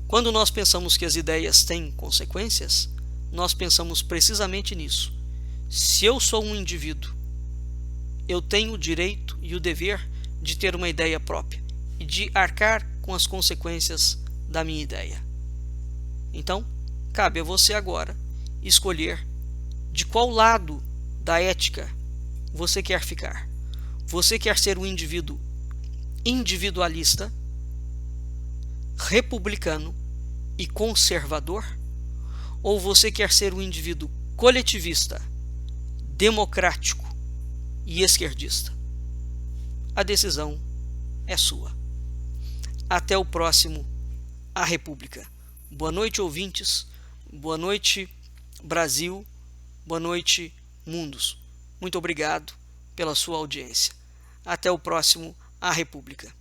Quando nós pensamos que as ideias têm consequências, nós pensamos precisamente nisso. Se eu sou um indivíduo, eu tenho o direito e o dever de ter uma ideia própria e de arcar com as consequências da minha ideia. Então, cabe a você agora escolher de qual lado da ética você quer ficar. Você quer ser um indivíduo individualista, republicano e conservador? Ou você quer ser um indivíduo coletivista, democrático e esquerdista? A decisão é sua. Até o próximo A República. Boa noite, ouvintes. Boa noite, Brasil. Boa noite, mundos. Muito obrigado pela sua audiência. Até o próximo A República.